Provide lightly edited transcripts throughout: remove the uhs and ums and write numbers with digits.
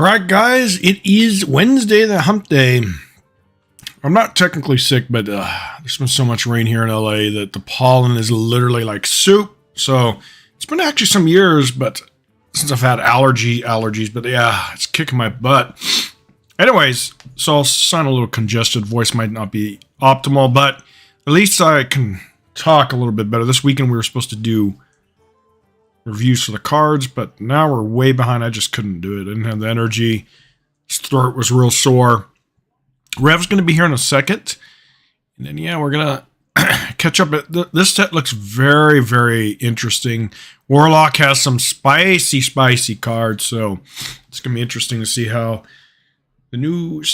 All right, guys, it is Wednesday, the hump day. I'm not technically sick, but there's been so much rain here in LA that the pollen is literally like soup. So it's been actually some years, but since I've had allergies, but yeah, it's kicking my butt. Anyways, so I'll sound a little congested. Voice might not be optimal, but at least I can talk a little bit better. This weekend we were supposed to do reviews for the cards, but now we're way behind. I just couldn't do it. I didn't have the energy. His throat was real sore. Rev's going to be here in a second. And then, yeah, we're going to catch up. This set looks very, very interesting. Warlock has some spicy cards, so it's going to be interesting to see how the new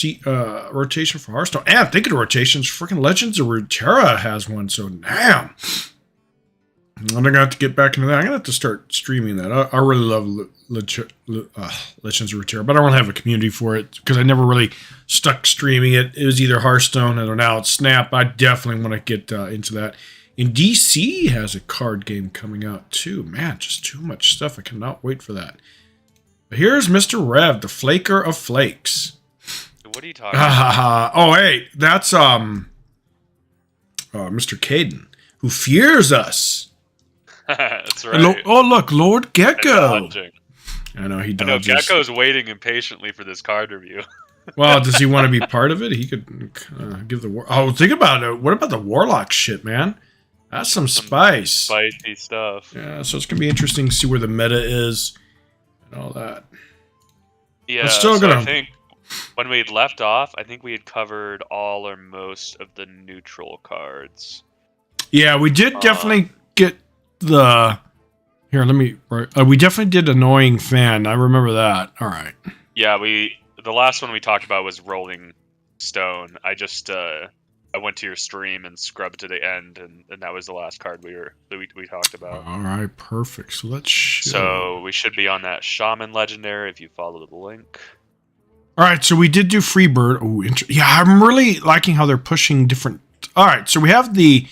rotation for Hearthstone. And thinking of rotations, freaking Legends of Runeterra has one, so damn. I'm going to have to get back into that. I'm going to have to start streaming that. I really love Legends of Runeterra, but I don't really have a community for it because I never really stuck streaming it. It was either Hearthstone or now it's Snap. I definitely want to get into that. And DC has a card game coming out too. Man, just too much stuff. I cannot wait for that. But here's Mr. Rev, the Flaker of Flakes. What are you talking about? Oh, hey, that's Mr. Caden, who fears us. That's right. Oh, look, Lord Gecko. I know, he dodges. I know, Gecko's waiting impatiently for this card review. Well, does he want to be part of it? He could give the... Oh, think about it. What about the Warlock shit, man? That's some spice. Spicy stuff. Yeah, so it's going to be interesting to see where the meta is and all that. Yeah, I think when we had left off, I think we had covered all or most of the neutral cards. Yeah, we did definitely get the... Here, let me... we definitely did Annoying Fan. I remember that. All right. Yeah, the last one we talked about was Rolling Stone. I just... I went to your stream and scrubbed to the end, and that was the last card we talked about. All right, perfect. So let's... So we should be on that Shaman Legendary if you follow the link. All right, so we did do Freebird. Oh, yeah, I'm really liking how they're pushing different... All right, so we have the...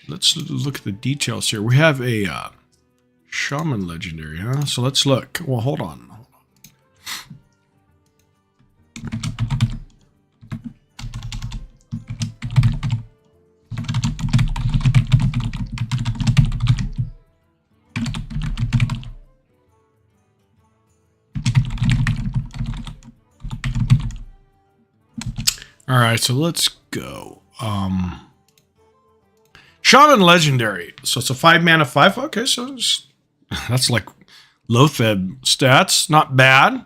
Let's look at the details here. We have a Shaman Legendary, huh? So let's look. Well, hold on. All right, so let's go. Shaman Legendary. So it's a 5-mana 5. Okay, so that's like low-fed stats. Not bad.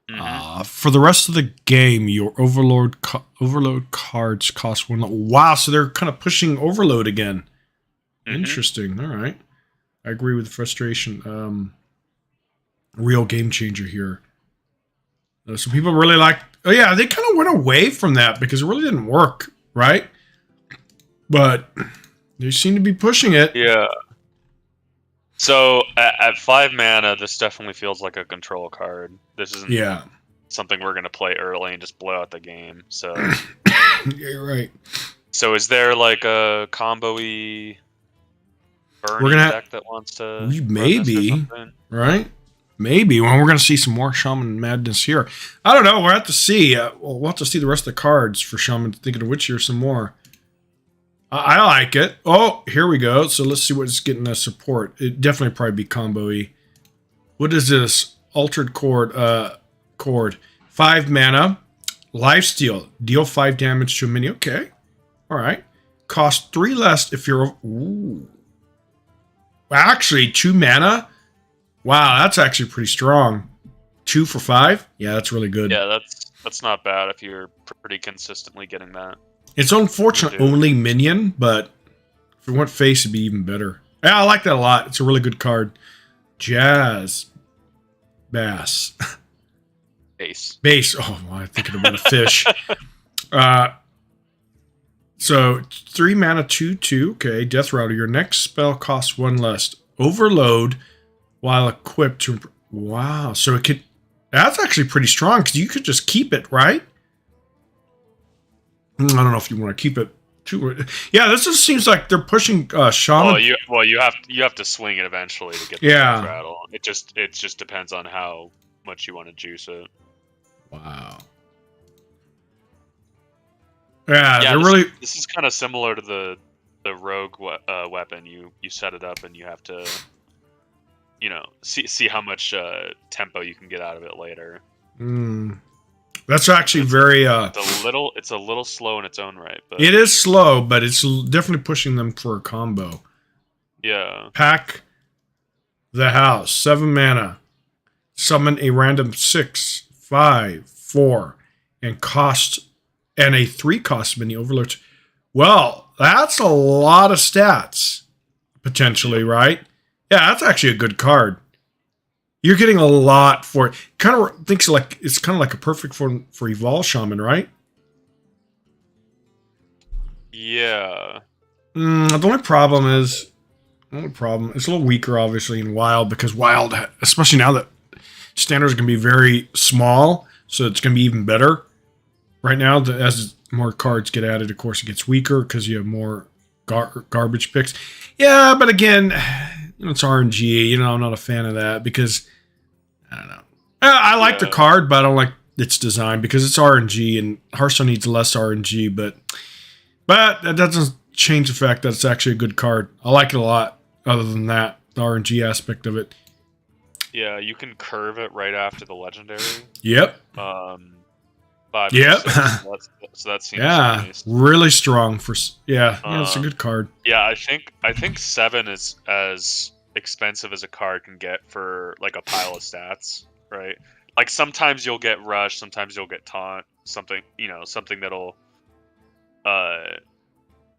Mm-hmm. For the rest of the game, your Overload cards cost 1. Wow, so they're kind of pushing Overload again. Mm-hmm. Interesting. All right. I agree with the frustration. Real game changer here. So people really like... Oh, yeah, they kind of went away from that because it really didn't work, right? But... They seem to be pushing it. Yeah. So at 5 mana, this definitely feels like a control card. This isn't something we're gonna play early and just blow out the game. So yeah, you're right. So is there like a combo-y burning deck that wants to maybe right? Maybe when we're gonna see some more Shaman madness here. I don't know. We'll have to see. We'll have to see the rest of the cards for Shaman. Thinking of which here some more. I like it. Oh, here we go. So let's see what's getting us support. It definitely probably be combo-y. What is this? Altered Chord. 5 mana. Lifesteal. Deal 5 damage to a minion. Okay. All right. Cost 3 less if you're... Ooh. Actually, 2 mana? Wow, that's actually pretty strong. 2 for 5? Yeah, that's really good. Yeah, that's not bad if you're pretty consistently getting that. It's unfortunate only minion, but if it went face, it'd be even better. Yeah, I like that a lot. It's a really good card. Jazz. Bass. Base. Oh, well, I'm thinking about a fish. So, 3 mana, 2/2. Okay, Death Router. Your next spell costs 1 less. Overload while equipped to... Wow, so it could... That's actually pretty strong, because you could just keep it, right? I don't know if you want to keep it too. Yeah, this just seems like they're pushing Shaman. You have to swing it eventually to get the rattle. It just depends on how much you want to juice it. Wow. Yeah, Yeah, they're really. this is kind of similar to the rogue weapon. You set it up and you have to, see how much tempo you can get out of it later. That's actually very. It's a little slow in its own right, but It is slow, but it's definitely pushing them for a combo. yeah. Pack the house, 7 mana. Summon a random 6, 5, 4, and a 3-cost mini overlord. Well, that's a lot of stats potentially, right? Yeah, that's actually a good card. You're getting a lot for it. Kind of thinks like it's kind of like a perfect for Evolve Shaman, right? Yeah. The only problem is it's a little weaker, obviously, in Wild because Wild, especially now that standards can be very small, so it's going to be even better. Right now, as more cards get added, of course, it gets weaker because you have more garbage picks. Yeah, but again, it's RNG. I'm not a fan of that because I don't know. I like the card, but I don't like its design because it's RNG, and Hearthstone needs less RNG. But that doesn't change the fact that it's actually a good card. I like it a lot. Other than that, the RNG aspect of it. Yeah, you can curve it right after the legendary. Yep. 5 Yep. 6, so that seems nice. Really strong for. Yeah, it's a good card. Yeah, I think 7 is as expensive as a card can get for like a pile of stats, right? Like sometimes you'll get rush, sometimes you'll get taunt, something that'll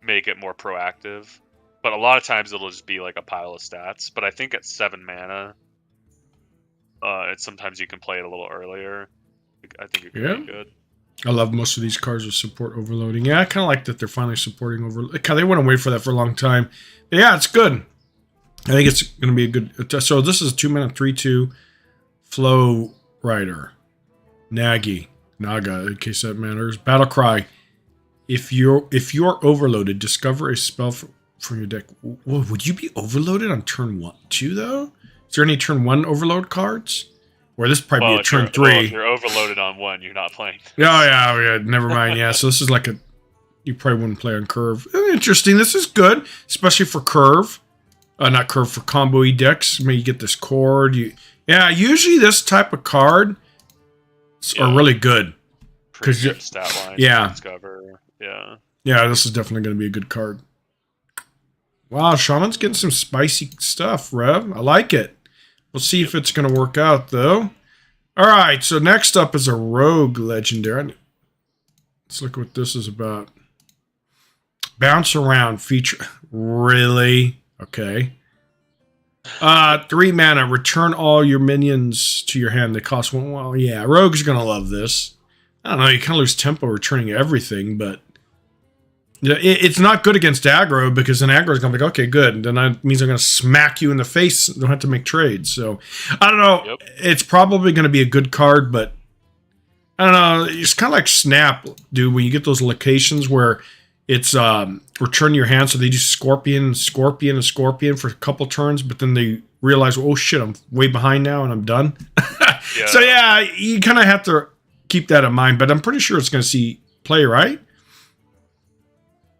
make it more proactive. But a lot of times it'll just be like a pile of stats. But I think at 7 mana, sometimes you can play it a little earlier. I think it could be good. I love most of these cards with support overloading. Yeah, I kind of like that they're finally supporting overload. They went away for that for a long time. But yeah, it's good. I think it's going to be a good. So this is 2 mana 3/2 Flow Rider, Naga, in case that matters. Battle Cry. If you're overloaded, discover a spell from your deck. Whoa, would you be overloaded on turn 1, 2 though? Is there any turn 1 overload cards? Or this would probably be a turn 3. If you're overloaded on 1, you're not playing. Yeah, never mind. Yeah, so this is like you probably wouldn't play on curve. Interesting. This is good, especially for curve. Not curve, for combo-y decks. Maybe you get this cord. Usually this type of card are really good. Because stat line, discover. Yeah, this is definitely going to be a good card. Wow, Shaman's getting some spicy stuff, Rev. I like it. We'll see if it's going to work out, though. All right, so next up is a Rogue Legendary. Let's look what this is about. Bounce around feature. Really? Okay. 3 mana. Return all your minions to your hand. They cost 1. Well, yeah, Rogue's going to love this. I don't know. You kind of lose tempo returning everything, but it's not good against aggro because then aggro is going to be like, okay, good. And then that means I'm going to smack you in the face. Don't have to make trades. So I don't know. Yep. It's probably going to be a good card, but I don't know. It's kind of like Snap, dude. When you get those locations where it's return your hand, so they do Scorpion for a couple turns, but then they realize, oh shit, I'm way behind now and I'm done. So yeah, you kind of have to keep that in mind. But I'm pretty sure it's going to see play, right?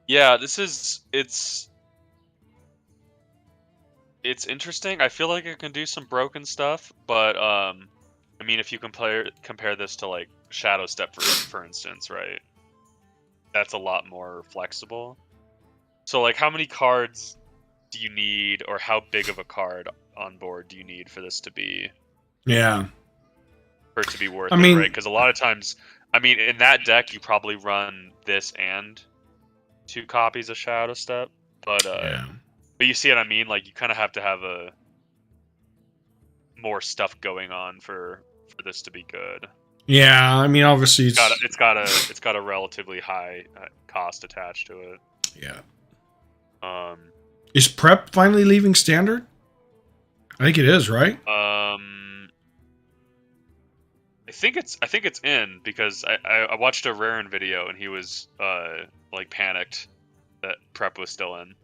Yeah, it's interesting. I feel like it can do some broken stuff, but I mean, if you compare this to like Shadow Step for instance, right? That's a lot more flexible. So like, how many cards do you need, or how big of a card on board do you need for this to be? Yeah. For it to be worth it, right? Because a lot of times, I mean, in that deck, you probably run this and 2 copies of Shadow Step, but you see what I mean? Like, you kind of have to have more stuff going on for this to be good. Yeah, I mean, obviously it's got a relatively high cost attached to it. Yeah. Is Prep finally leaving Standard? I think it is, right? I think it's in, because I watched a Rarin video and he was like panicked that Prep was still in.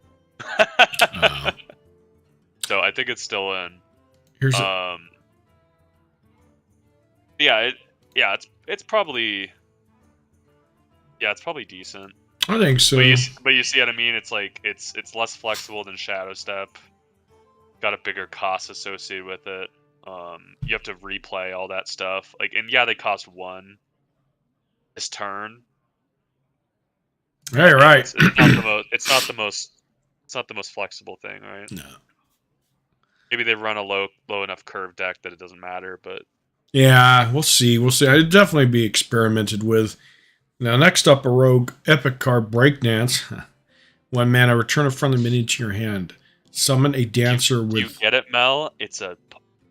So I think it's still in. Here's yeah, yeah, it's probably it's probably decent. I think so. But you see what I mean? It's like it's less flexible than Shadow Step. Got a bigger cost associated with it. You have to replay all that stuff. Like, and yeah, they cost 1 this turn. Hey, right. It's not the most. It's not the most. It's not the most flexible thing, right? No. Maybe they run a low enough curve deck that it doesn't matter. But Yeah, we'll see. We'll see. It'd definitely be experimented with. Now, next up, a rogue epic card breakdance. 1 mana, return a friendly minion to your hand. Summon a dancer with. You get it, Mel? It's a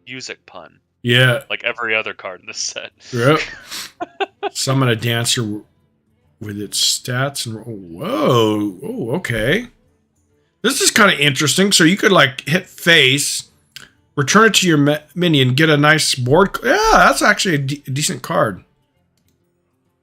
music pun. Yeah. Like every other card in this set. Yep. Summon a dancer with its stats and whoa. Oh, okay. This is kind of interesting. So you could like hit face, return it to your minion, get a nice board. Yeah, that's actually a decent card.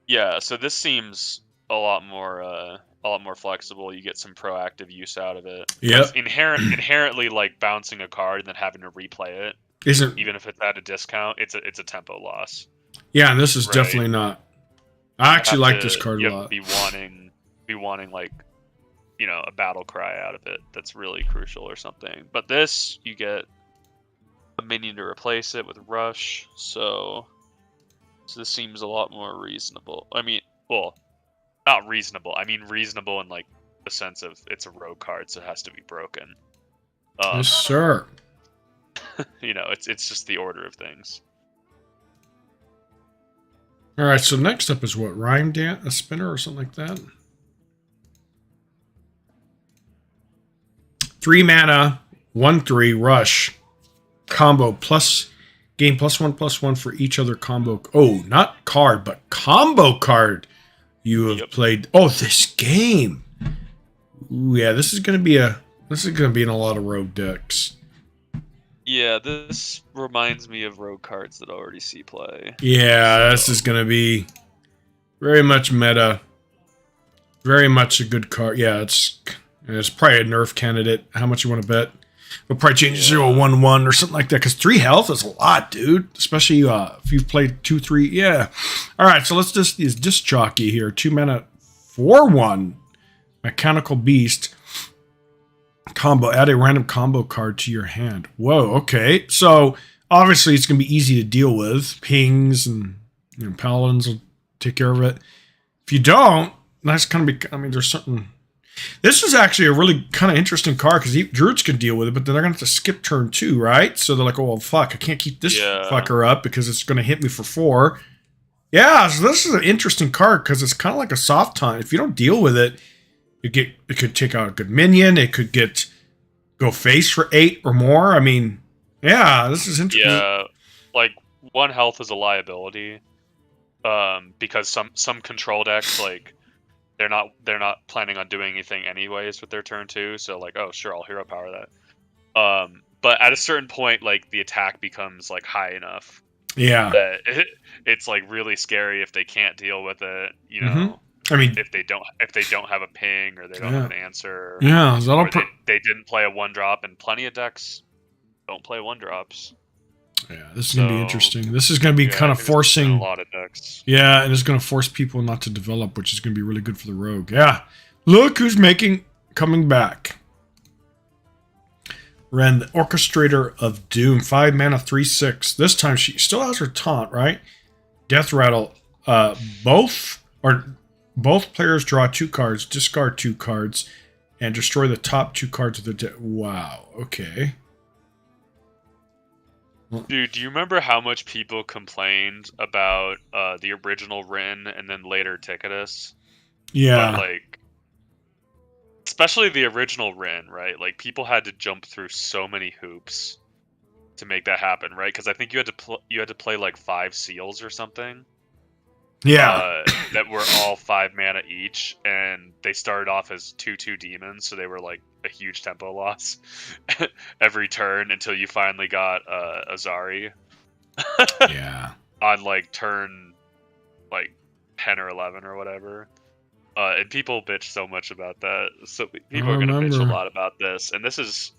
Yeah, so this seems a lot more flexible. You get some proactive use out of it. Yeah. Inherently, like bouncing a card and then having to replay it, isn't even if it's at a discount, it's a tempo loss. Yeah, and this is definitely not. I actually like this card you a lot. Be wanting like, you know, a battle cry out of it that's really crucial or something. But this, you get a minion to replace it with rush, so this seems a lot more reasonable. I mean, well, not reasonable. I mean reasonable in like the sense of it's a rogue card, so it has to be broken. Yes, sir. You know, it's just the order of things. All right, so next up is what? Rhyme Dance, a spinner or something like that? 3 mana, 1/3 rush combo plus gain +1/+1 for each other combo. Oh, not card, but combo card you have played. Oh, this game. Ooh, yeah, this is gonna be in a lot of rogue decks. Yeah, this reminds me of rogue cards that I already see play. Yeah, this is gonna be very much meta. Very much a good card. Yeah, it's probably a nerf candidate. How much you want to bet? We'll probably change it to a 1/1 or something like that. Because 3 health is a lot, dude. Especially if you've played 2/3. Yeah. All right, so let's just use Disc Jockey here. 2 mana, 4/1 Mechanical Beast combo. Add a random combo card to your hand. Whoa. Okay. So obviously it's gonna be easy to deal with. Pings and paladins will take care of it. If you don't, that's kind of. I mean, there's something. This is actually a really kind of interesting card because druids can deal with it, but then they're gonna have to skip turn 2, right? So they're like, oh well, fuck, I can't keep this fucker up because it's gonna hit me for 4. Yeah, so this is an interesting card because it's kind of like a soft taunt. If you don't deal with it, it could take out a good minion. It could go face for 8 or more. I mean, yeah, this is interesting. Yeah, like 1 health is a liability, because some control decks like. They're not planning on doing anything anyways with their turn 2, so like, oh sure, I'll hero power that. But at a certain point, like the attack becomes like high enough. Yeah. That it's like really scary if they can't deal with it. You know, I mean, if they don't have a ping or they don't have an answer. Yeah, they didn't play a 1-drop, and plenty of decks don't play 1-drops. Yeah, this is going to be interesting. This is going to be kind of forcing a lot of decks. Yeah, and it's going to force people not to develop, which is going to be really good for the rogue. Yeah. Look who's coming back. Ren, the Orchestrator of Doom. 5 mana, 3/6. This time she still has her taunt, right? Death Rattle. Both players draw 2 cards, discard 2 cards, and destroy the top 2 cards of the deck. Wow, okay. Dude, do you remember how much people complained about the original Rin and then later Ticketus? Yeah. But, like, especially the original Rin, right? Like, people had to jump through so many hoops to make that happen, right? Because I think you had to play like 5 seals or something. Yeah. That were all 5 mana each, and they started off as 2/2 demons, so they were like a huge tempo loss every turn until you finally got Azari. Yeah. On like turn like 10 or 11 or whatever. And people bitch so much about that. So people are gonna bitch a lot about this, and this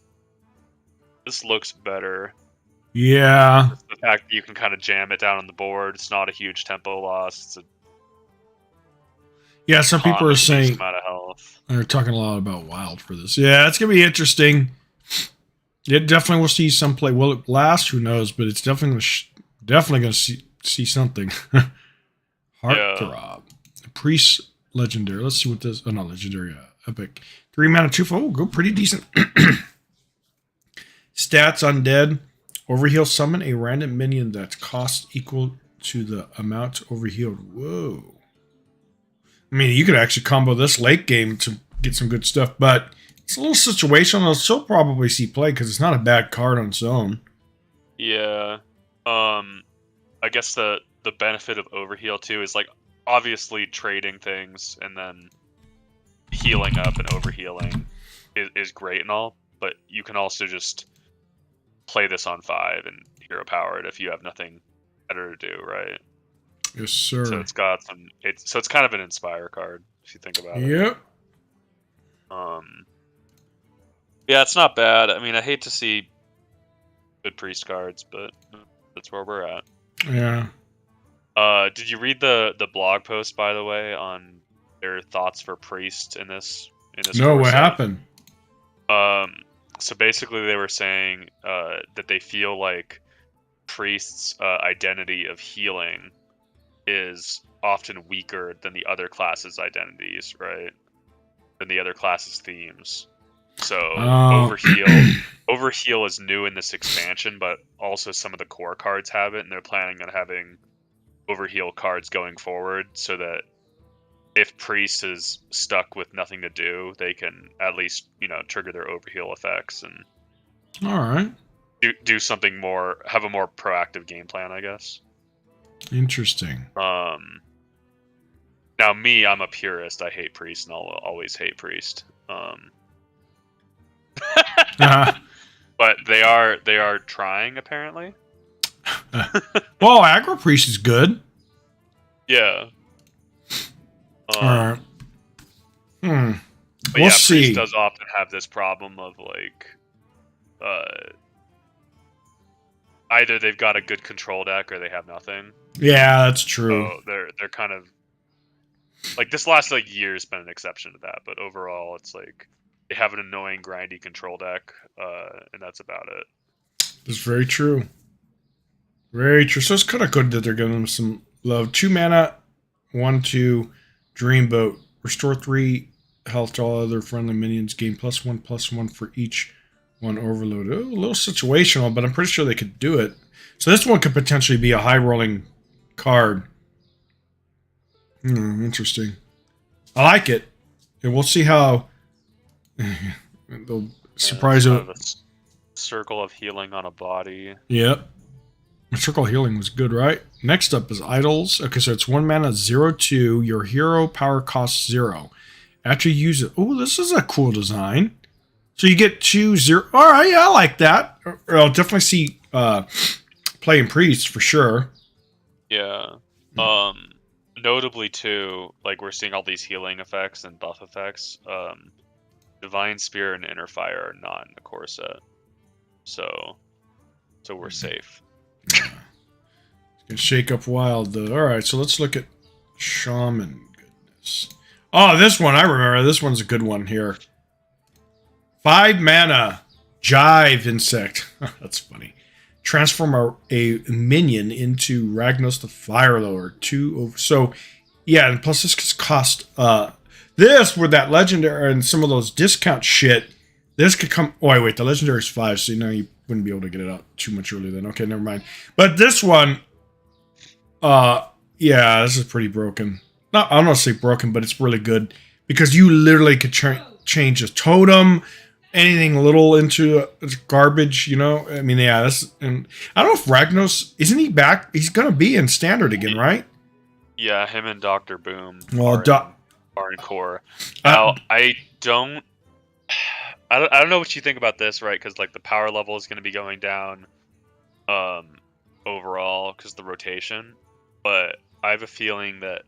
looks better. Yeah. The the fact that you can kind of jam it down on the board. It's not a huge tempo loss. It's a Yeah, some people are saying amount of health. they're talking a lot about wild for this. Yeah, it's gonna be interesting. It definitely will see some play. Will it last? Who knows? But it's definitely gonna see something. Heartthrob, Priest legendary. Let's see what this. Oh, not legendary. Epic. 3 mana 2. Oh, go pretty decent. Stats undead. Overheal summon a random minion that's cost equal to the amount overhealed. Whoa. I mean, you could actually combo this late game to get some good stuff, but it's a little situational. I'll still probably see play because it's not a bad card on its own. Yeah. I guess the benefit of overheal too is like obviously trading things and then healing up and overhealing is great and all, but you can also just play this on 5 and hero power it if you have nothing better to do, right? Yes, sir. So it's got some. It's kind of an inspire card if you think about it. Yep. Yeah, it's not bad. I mean, I hate to see good priest cards, but that's where we're at. Yeah. Did you read the blog post, by the way, on their thoughts for priest in this? No, what happened? So basically, they were saying that they feel like priest's identity of healing is often weaker than the other classes' identities, right? Than the other classes' themes. So Overheal is new in this expansion, but also some of the core cards have it, and they're planning on having Overheal cards going forward, so that if Priest is stuck with nothing to do, they can at least, trigger their Overheal effects and all right, do something more, have a more proactive game plan, I guess. Interesting. Now me, I'm a purist. I hate Priest, and I'll always hate Priest. But they are trying, apparently. Well, Aggro Priest is good. Yeah. All right. But We'll see. Priest does often have this problem of like, either they've got a good control deck or they have nothing. Yeah, that's true. So they're kind of like this last year has been an exception to that, but overall it's like they have an annoying grindy control deck, and that's about it. That's very true. Very true. So it's kind of good that they're giving them some love. 2 mana, 1/2, Dreamboat. Restore 3 health to all other friendly minions. Gain +1/+1 for each one overload. Oh, a little situational, but I'm pretty sure they could do it. So this one could potentially be a high rolling card. Interesting. I like it. And we'll see how they'll surprise it. Circle of healing on a body. Yep. Circle of healing was good, right? Next up is Idols. Okay, so it's 1 mana, 0/2. Your hero power costs 0. After you use it. Oh, this is a cool design. So you get 2/0. All right, yeah, I like that. I'll definitely see playing Priest for sure. Yeah. Notably too, like we're seeing all these healing effects and buff effects. Divine Spear and Inner Fire are not in the core set, so we're safe. It's gonna shake up wild though. All right, so let's look at Shaman. Goodness. Oh, this one I remember. This one's a good one here. 5 mana, Jive Insect. That's funny. Transform a minion into Ragnos the Fire Lord. 2 over. So, yeah, and plus this cost. This with that legendary and some of those discount shit. This could come. Oh wait, the legendary is 5, so you wouldn't be able to get it out too much earlier then. Okay, never mind. But this one, yeah, this is pretty broken. I don't want to say broken, but it's really good because you literally could change a totem. Anything little into garbage, I mean, yeah, and I don't know if Ragnos, isn't he back? He's going to be in standard again, right? Yeah, him and Dr. Boom are in core. Now, I don't know what you think about this, right? Because like the power level is going to be going down overall because the rotation. But I have a feeling that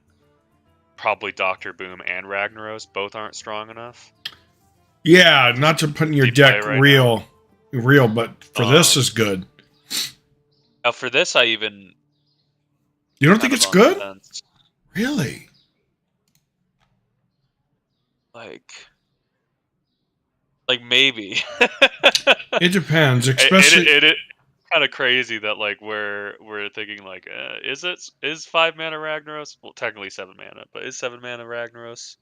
probably Dr. Boom and Ragnaros both aren't strong enough. Yeah, not to put in your deck right real, but for this is good. Now for this, I even You don't think kind of it's on the good? fence. Really? Like maybe. It depends, especially. it kind of crazy that like we're thinking like, is 5 mana Ragnaros? Well, technically 7 mana, but is 7 mana Ragnaros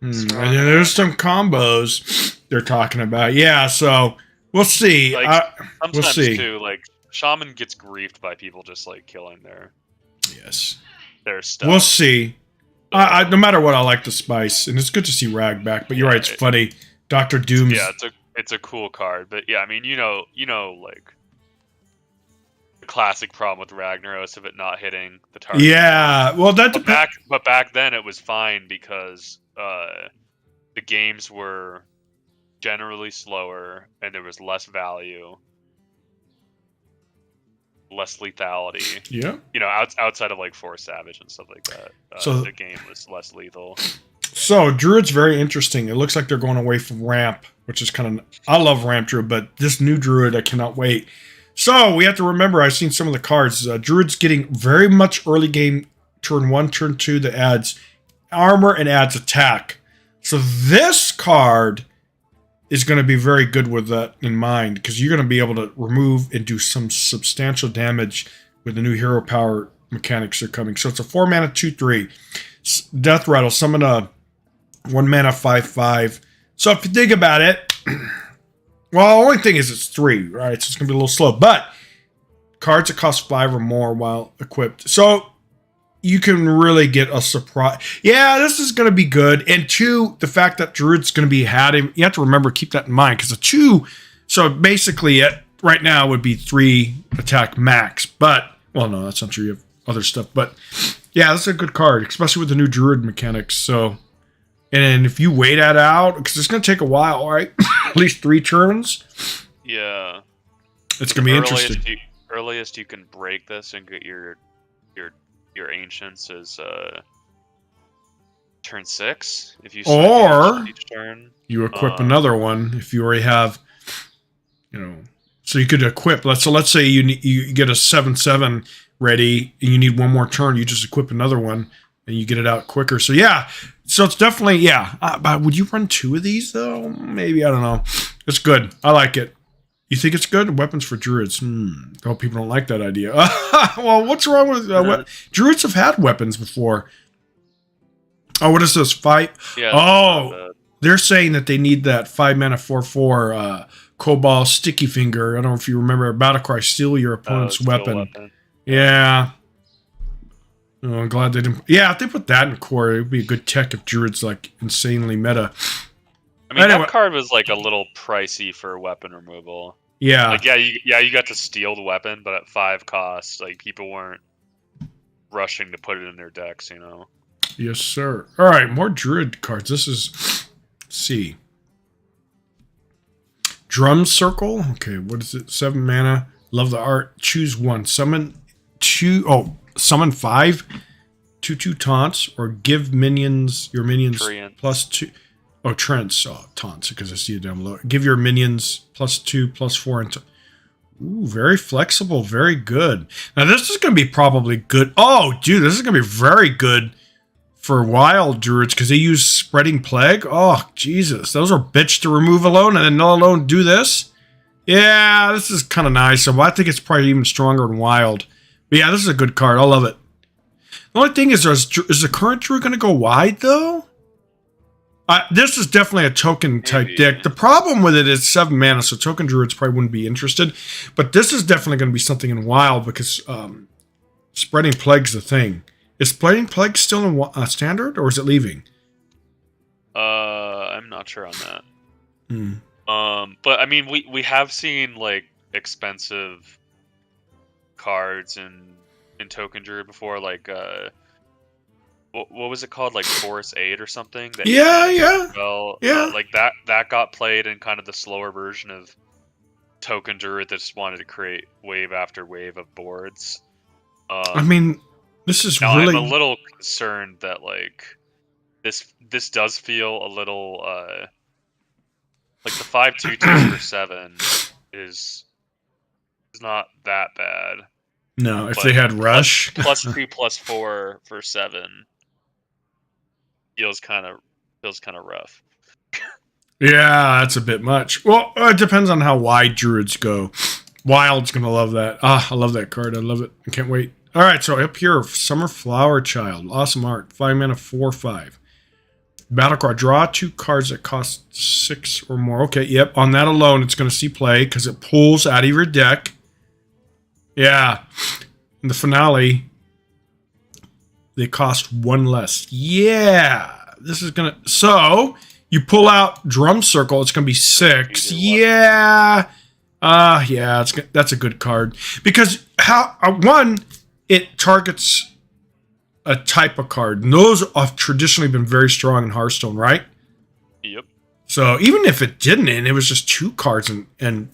And strong then there's enough? some combos they're talking about. Yeah, so we'll see. Like We'll sometimes see. too, like Shaman gets griefed by people just like killing Yes. their We'll stuff. see. So No matter what, I like the spice, and it's good to see Rag back. But you're right, yeah, it's funny. Doctor Doom's. it's a cool card, but yeah, I mean, like the classic problem with Ragnaros of it not hitting the target you want. Yeah, well, that But depends. back then it was fine because the games were generally slower and there was less value, less lethality. Yeah. Outside of like Force Savage and stuff like that, So, the game was less lethal. Druid's very interesting. It looks like they're going away from Ramp, which is kind of. I love Ramp Druid, but this new Druid, I cannot wait. So we have to remember. I've seen some of the cards. Druid's getting very much early game, turn 1, turn 2, that adds armor and adds attack. So this card is going to be very good with that in mind, because you're going to be able to remove and do some substantial damage with the new hero power mechanics that are coming. So it's a 4 mana 2/3 Death Rattle. Summon a 1 mana 5/5. So if you think about it, well, the only thing is it's 3, right? So it's going to be a little slow. But cards that cost 5 or more while equipped. So you can really get a surprise. Yeah, this is going to be good. And 2, the fact that Druid's going to be him, you have to remember, keep that in mind, because a 2, so basically right now would be 3 attack max. But, well, no, that's not true. You have other stuff. But yeah, that's a good card, especially with the new Druid mechanics. So, and if you wait that out, because it's going to take a while, right? At least 3 turns. Yeah, It's going to be interesting. Earliest you can break this and get your ancients is turn 6 if you Or each turn. You equip another one if you already have, so you could equip. Let's say you get a 7/7 ready and you need one more turn. You just equip another one and you get it out quicker. So yeah, so it's definitely but would you run 2 of these though? Maybe, I don't know. It's good. I like it. You think it's good? Weapons for druids. Oh, people don't like that idea. Well, what's wrong with druids? Have had weapons before. Oh, what is this? 5? Yeah. Oh, they're saying that they need that 5 mana 4/4 Cobalt Sticky Finger. I don't know if you remember Battlecry. Steal your opponent's weapon. Yeah. Oh, I'm glad they didn't. Yeah, if they put that in core, it would be a good tech if druids like insanely meta. I mean, that card was like a little pricey for weapon removal. Yeah. Like, you got to steal the weapon, but at 5 cost, like, people weren't rushing to put it in their decks, Yes, sir. All right, more druid cards. This is, let's see. Drum Circle. Okay, what is it? 7 mana. Love the art. Choose 1. Summon 2. Oh, summon 5. 2/2 taunts, or give your minions +2. Oh, Trent's taunts, because I see it down below. Give your minions +2, +4, and ooh, very flexible, very good. Now this is going to be probably good. Oh, dude, this is going to be very good for wild druids, because they use Spreading Plague. Oh, Jesus, those are bitch to remove alone, and then null alone do this. Yeah, this is kind of nice. So I think it's probably even stronger in wild. But yeah, this is a good card. I love it. The only thing is the current druid going to go wide though? This is definitely a token type deck. The problem with it is 7 mana, so token druids probably wouldn't be interested. But this is definitely going to be something in wild, because Spreading Plague's the thing. Is Spreading Plague still in standard, or is it leaving? I'm not sure on that. But I mean, we have seen like expensive cards in token druid before, like what was it called, like Force 8 or something? Like that got played in kind of the slower version of token druid that just wanted to create wave after wave of boards. I mean, this is now really. I'm a little concerned that like this does feel a little like the 5/2 for 7 is is not that bad. No, if But they had rush. +2/+4 for 7 feels kind of rough. Yeah, that's a bit much. Well, it depends on how wide druids go. Wild's gonna love that. Ah, I love that card. I love it. I can't wait. All right, so up here, Summer Flower Child. Awesome art. 5 mana, 4/5. Battle card. Draw 2 cards that cost 6 or more. Okay, yep. On that alone, it's going to see play because it pulls out of your deck. Yeah. In the finale, they cost 1 less. Yeah. This is going to... So, you pull out Drum Circle, it's going to be 6. Yeah. Yeah, that's a good card. Because, one, it targets a type of card. And those have traditionally been very strong in Hearthstone, right? Yep. So even if it didn't, and it was just 2 cards, and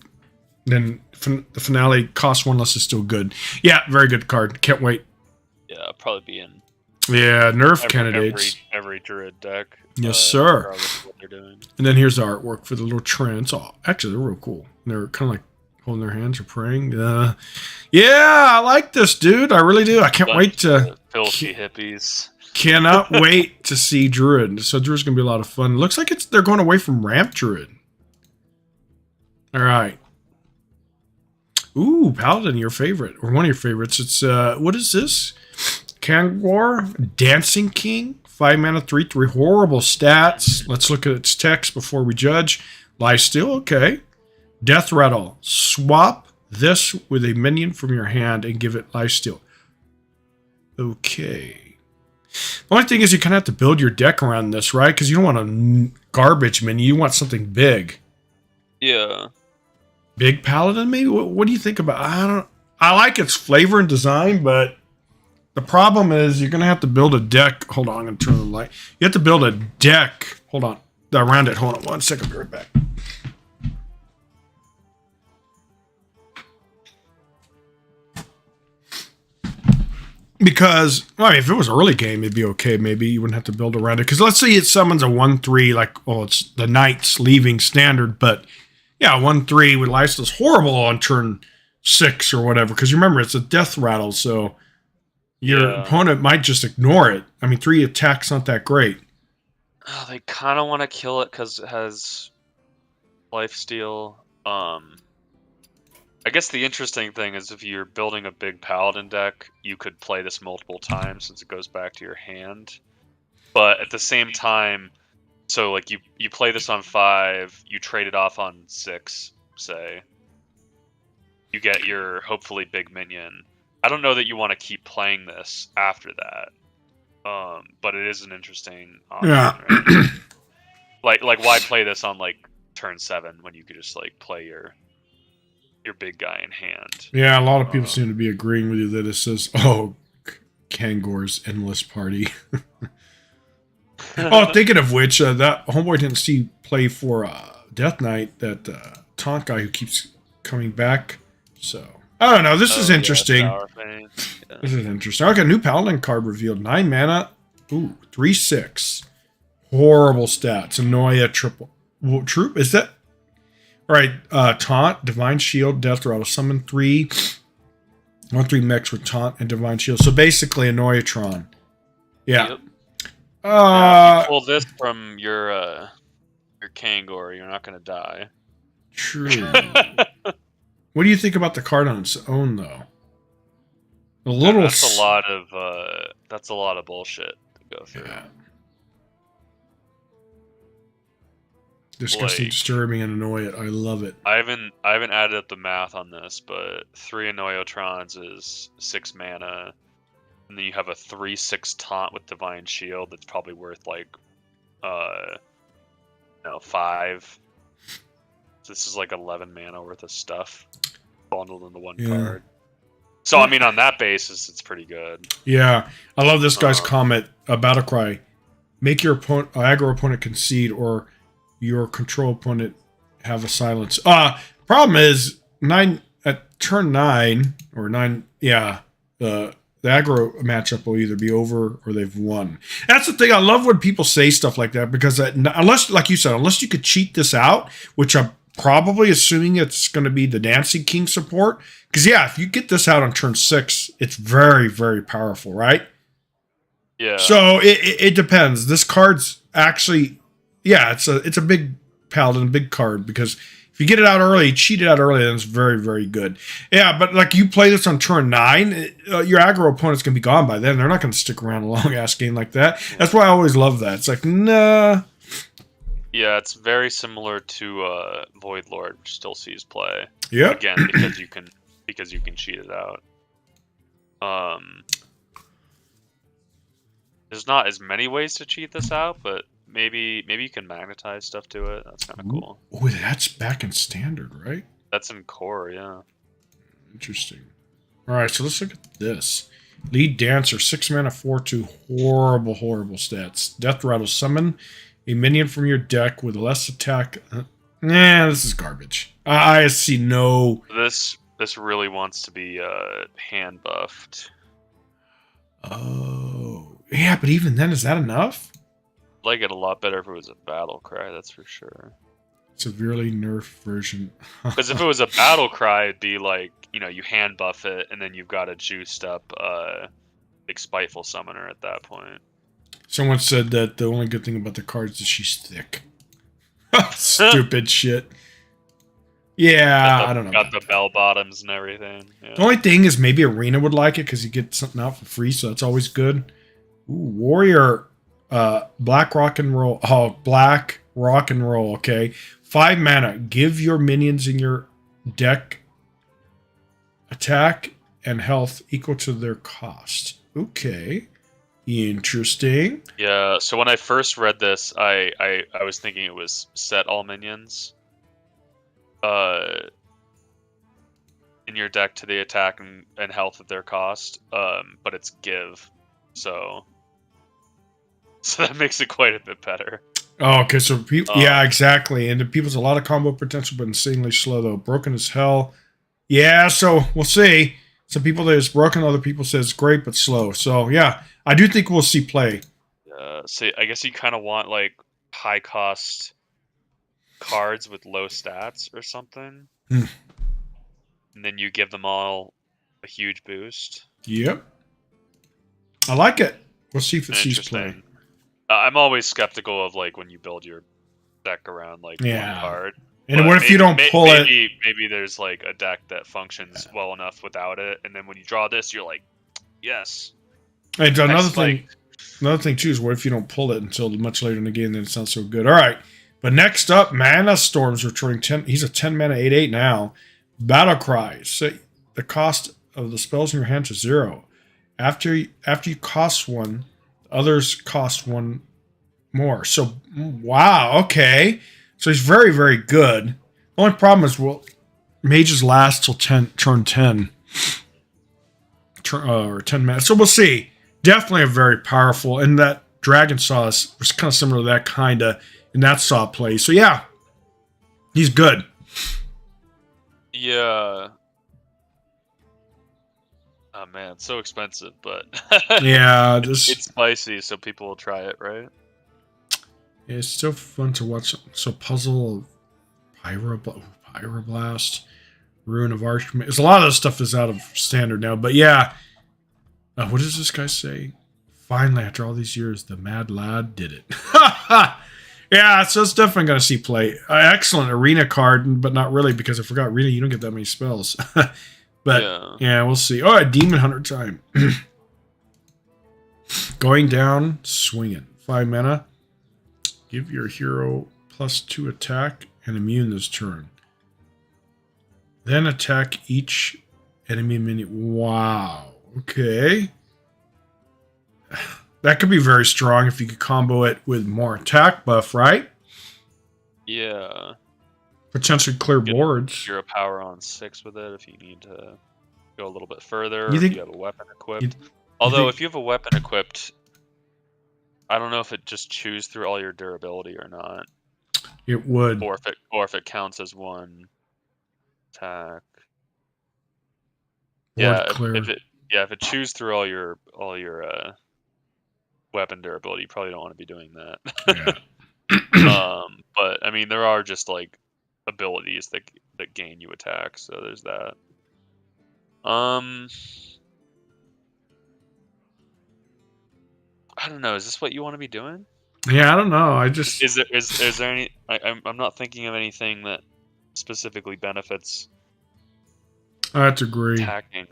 then the finale cost 1 less is still good. Yeah, very good card. Can't wait. Yeah, I'll probably be in. Yeah, nerf candidates. Every druid deck. Yes, sir. Regardless of what they're doing. And then here's the artwork for the little trends. Oh, actually, they're real cool. They're kind of like holding their hands or praying. Yeah, I like this, dude. I really do. I can't wait to... Filthy hippies. Cannot wait to see Druid. So Druid's going to be a lot of fun. Looks like they're going away from Ramp Druid. All right. Ooh, Paladin, your favorite. Or one of your favorites. It's, what is this? Kangor, Dancing King. 5 mana, 3/3. Horrible stats. Let's look at its text before we judge. Lifesteal, okay. Death Rattle. Swap this with a minion from your hand and give it Lifesteal. Okay. The only thing is you kind of have to build your deck around this, right? Because you don't want a garbage minion. You want something big. Yeah. Big Paladin, maybe? What do you think about... I like its flavor and design, but the problem is you're going to have to build a deck. Hold on, I'm going to turn the light. You have to build a deck. Hold on. Around it. Hold on 1 second. I'll be right back. Because, I mean, if it was early game, it'd be okay. Maybe you wouldn't have to build around it. Because let's say it summons a 1/3, like, it's the Knights leaving standard. But, yeah, 1/3 with Lifesteal is horrible on turn 6 or whatever. Because remember, it's a death rattle. So your opponent might just ignore it. I mean, 3 attacks not that great. Oh, they kind of want to kill it because it has Lifesteal. I guess the interesting thing is if you're building a big Paladin deck, you could play this multiple times since it goes back to your hand. But at the same time, so like you play this on 5, you trade it off on 6, say. You get your hopefully big minion. I don't know that you want to keep playing this after that. But it is an interesting option, right? like why play this on like turn 7 when you could just like play your big guy in hand. Yeah, a lot of people seem to be agreeing with you that it says, oh, Kangor's Endless Party. Oh, thinking of which, that homeboy didn't see play for Death Knight, that taunt guy who keeps coming back. So, I don't know. This is interesting. Yeah. This is interesting. Okay, new Paladin card revealed. 9 mana. Ooh, 3/6. Horrible stats. Anoia triple. Troop? Is that... All right, Taunt, Divine Shield, Death Rattle, summon 3, 1/3 mechs with Taunt and Divine Shield. So basically, Anoiatron. Yeah. Yep. If you pull this from your Kangor, you're not going to die. True. What do you think about the card on its own, though? That's a lot of bullshit to go through. Yeah. Disgusting, disturbing, and annoy it. I love it. I haven't added up the math on this, but 3 Anoiotrons is 6 mana, and then you have a 3/6 taunt with Divine Shield that's probably worth like 5. So this is like 11 mana worth of stuff bundled into one card. So I mean, on that basis, it's pretty good. Yeah, I love this guy's comment about a cry. Make your aggro opponent concede, or your control opponent have a silence. Problem is 9 at turn 9 or 9. Yeah, the aggro matchup will either be over or they've won. That's the thing. I love when people say stuff like that because unless, like you said, unless you could cheat this out, which I'm Probably assuming it's going to be the Dancing King support. Because, yeah, if you get this out on turn 6, it's very, very powerful, right? Yeah. So it depends. This card's actually, yeah, it's a big paladin, big card, because if you get it out early, cheat it out early, then it's very, very good. Yeah, but like you play this on turn 9, your aggro opponent's going to be gone by then. They're not going to stick around a long-ass game like that. That's why I always love that. It's like, nah. Yeah, it's very similar to Void Lord, which still sees play. Yep. Again, because you can cheat it out. There's not as many ways to cheat this out, but maybe you can magnetize stuff to it. That's kind of cool. Oh, that's back in standard, right? That's in core, yeah. Interesting. All right, so let's look at this. Lead Dancer, 6 mana, 4/2. Horrible, horrible stats. Death Rattle, summon a minion from your deck with less attack. Nah, this is garbage. I see no. This really wants to be hand buffed. Oh, yeah, but even then, is that enough? Like it a lot better if it was a battle cry, that's for sure. Severely nerfed version. Because if it was a battle cry, it'd be like, you hand buff it, and then you've got a juiced up big spiteful summoner at that point. Someone said that the only good thing about the card is that she's thick. Stupid shit. Yeah, I don't know. Got the bell bottoms and everything. Yeah. The only thing is maybe Arena would like it because you get something out for free, so that's always good. Ooh, Warrior, Black Rock and Roll. Oh, Black Rock and Roll. Okay, 5 mana. Give your minions in your deck attack and health equal to their cost. Okay, interesting. Yeah. So when I first read this, I was thinking it was set all minions in your deck to the attack and health at their cost, but it's give, so that makes it quite a bit better. Oh, okay, so yeah, exactly, and the people's a lot of combo potential, but insanely slow though. Broken as hell. Yeah, so we'll see. Some people say it's broken, other people say it's great but slow. So yeah, I do think we'll see play. So I guess you kind of want like high cost cards with low stats or something. And then you give them all a huge boost. Yep. I like it. We'll see if it sees play. I'm always skeptical of like when you build your deck around like one card. And what if you don't pull it? Maybe there's like a deck that functions well enough without it, and then when you draw this, you're like, yes. And another thing too is what if you don't pull it until much later in the game? Then it's not so good. All right. But next up, Mana Storm's returning 10. He's a 10 mana 8/8 now. Battle Cries. So the cost of the spells in your hand is 0. After you cost 1, others cost 1 more. So wow, okay. So he's very, very good. The only problem is, mages last till turn 10. Or 10 minutes. So we'll see. Definitely a very powerful. And that Dragon Saw was kind of similar to that kind of, and that Saw play. So yeah, he's good. Yeah. Oh man, it's so expensive, but yeah, it's spicy, so people will try it, right? Yeah, it's still fun to watch. So Puzzle, Pyroblast, Ruin of Archmage. A lot of this stuff is out of standard now, but yeah. What does this guy say? Finally, after all these years, the Mad Lad did it. Yeah, so it's definitely going to see play. Excellent Arena card, but not really, because I forgot Arena, you don't get that many spells. But yeah, we'll see. All right, Demon Hunter time. Going down, swinging. 5 mana. Give your hero +2 attack and immune this turn. Then attack each enemy minion. Wow. Okay. That could be very strong if you could combo it with more attack buff, right? Yeah. Potentially clear boards. You're a power on 6 with it if you need to go a little bit further. If you have a weapon equipped. Although if you have a weapon equipped, I don't know if it just chews through all your durability or not. It would. Or if it counts as 1 attack. If it chews through all your weapon durability, you probably don't want to be doing that. Yeah. But I mean, there are just like abilities that gain you attack. So there's that. I don't know. Is this what you want to be doing? Yeah, I don't know. I just Is there any? I'm not thinking of anything that specifically benefits I have to agree. attacking.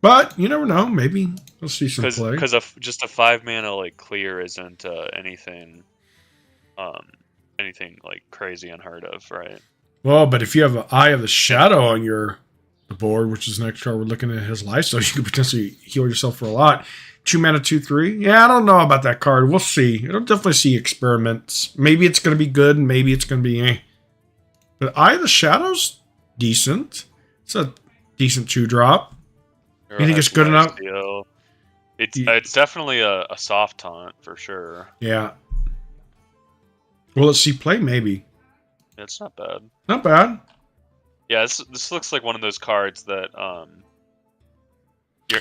But you never know. Maybe we'll see some play. Because just a 5-mana like clear isn't anything anything like crazy unheard of, right? Well, but if you have an Eye of the Shadow on the board, which is the next card we're looking at his life, so you could potentially heal yourself for a lot. 2 mana, 2/3. Yeah, I don't know about that card. We'll see. It'll definitely see experiments. Maybe it's going to be good. Maybe it's going to be eh. But Eye of the Shadow's decent. It's a decent 2-drop. You think it's good enough? It's definitely a soft taunt for sure. Yeah. Will it see play? Maybe. It's not bad. Not bad. Yeah, this looks like one of those cards that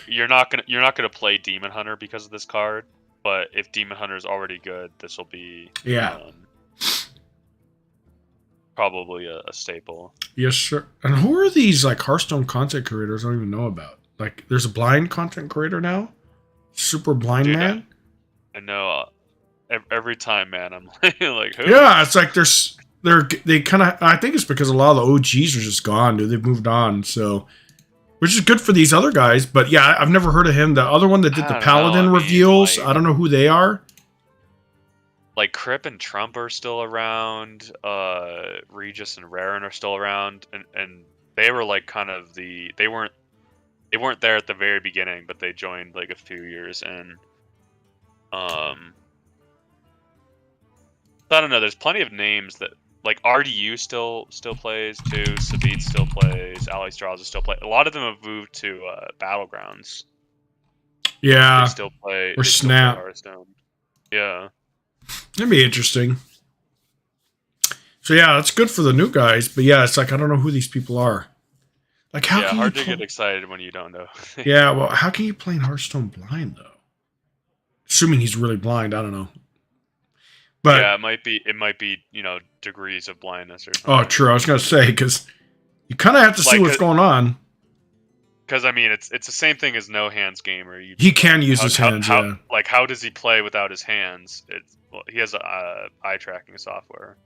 you're not gonna play Demon Hunter because of this card, but if Demon Hunter is already good, this will be probably a staple. Yes, sir. And who are these like Hearthstone content creators I don't even know about? Like, there's a blind content creator now, Super Blind Dude, Man. I know. Every time, man, I'm like, who? Yeah, it's like they kind of. I think it's because a lot of the OGs are just gone, dude. They've moved on, so which is good for these other guys. But yeah, I've never heard of him. The other one that did the Paladin reveals, I don't know who they are. Like Crip and Trump are still around. Regis and Raren are still around, and they were like kind of they weren't there at the very beginning, but they joined like a few years in. I don't know. There's plenty of names that like RDU still plays too. Sabit still plays. Alex Draws still play. A lot of them have moved to Battlegrounds. Yeah, they still play. Or Snap. Hearthstone. Yeah, that'd be interesting. So yeah, that's good for the new guys. But yeah, it's like I don't know who these people are. Like how can hard you to get excited when you don't know. Yeah, well, how can you play in Hearthstone blind though? Assuming he's really blind, I don't know. But yeah, it might be degrees of blindness or something. Oh, true. I was gonna say because you kind of have to see what's going on. Because I mean, it's the same thing as no hands gamer. He can use his hands. Yeah. Like how does he play without his hands? He has eye tracking software.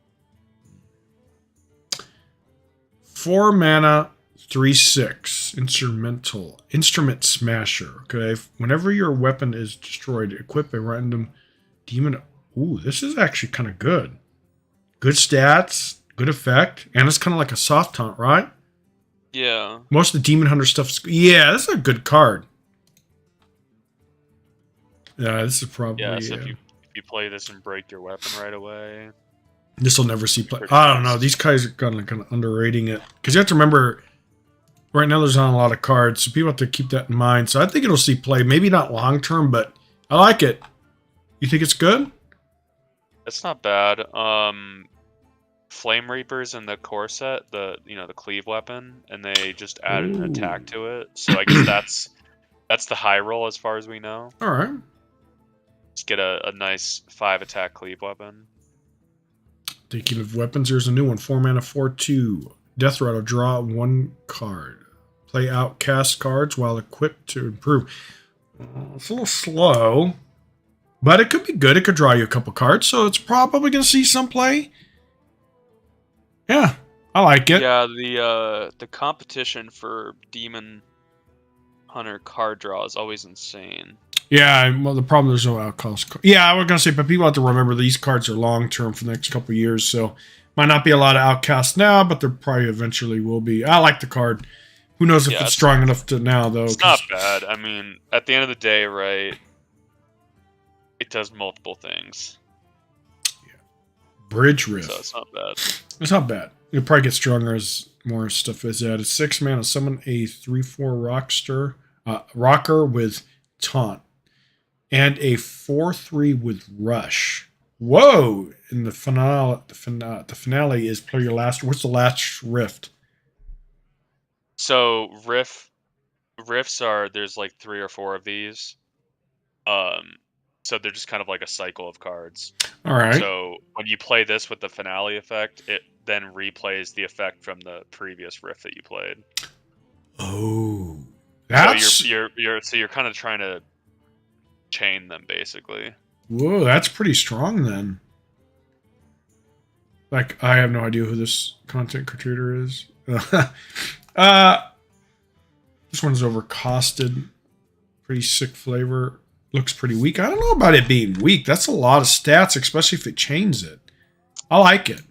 4 mana, 3/6 instrument smasher. Okay, whenever your weapon is destroyed, equip a random demon. Ooh, this is actually kind of good. Good stats, good effect, and it's kind of like a soft taunt, right? Yeah. Most of the Demon Hunter stuff's... Yeah, this is a good card. Yeah, this is probably... Yeah, so if you play this and break your weapon right away... This will never see play. I don't know. These guys are kind of underrating it. Because you have to remember, right now there's not a lot of cards, so people have to keep that in mind. So I think it'll see play. Maybe not long term, but I like it. You think it's good? It's not bad. Flame Reapers in the core set, the cleave weapon, and they just added an attack to it. So I guess that's the high roll as far as we know. All right. Just get a nice 5-attack cleave weapon. Thinking of weapons, there's a new one. 4 mana, 4/2. Death Rattle, draw 1 card. Play out cast cards while equipped to improve. It's a little slow, but it could be good. It could draw you a couple cards, so it's probably going to see some play. Yeah, I like it. Yeah, the competition for Demon Hunter card draw is always insane. Yeah, well, the problem there's no outcost. Yeah, I was gonna say, but people have to remember these cards are long term for the next couple of years, so might not be a lot of outcasts now, but there probably eventually will be. I like the card. Who knows if it's strong enough to now though? It's not bad. I mean, at the end of the day, right? It does multiple things. Yeah. Bridge Rift. So it's not bad. It's not bad. It'll probably get stronger as more stuff is added. 6 mana, summon a 3/4 rocker with taunt. And a 4/3 with rush. Whoa! In the finale, the finale is play your last. What's the last rift? So rifts are there's like 3 or 4 of these. So they're just kind of like a cycle of cards. All right. So when you play this with the finale effect, then replays the effect from the previous riff that you played. Oh, that's so you're kind of trying to chain them basically. Whoa, that's pretty strong then. Like, I have no idea who this content contributor is. This one's overcosted. Pretty sick flavor. Looks pretty weak. I don't know about it being weak. That's a lot of stats, especially if it chains it. I like it.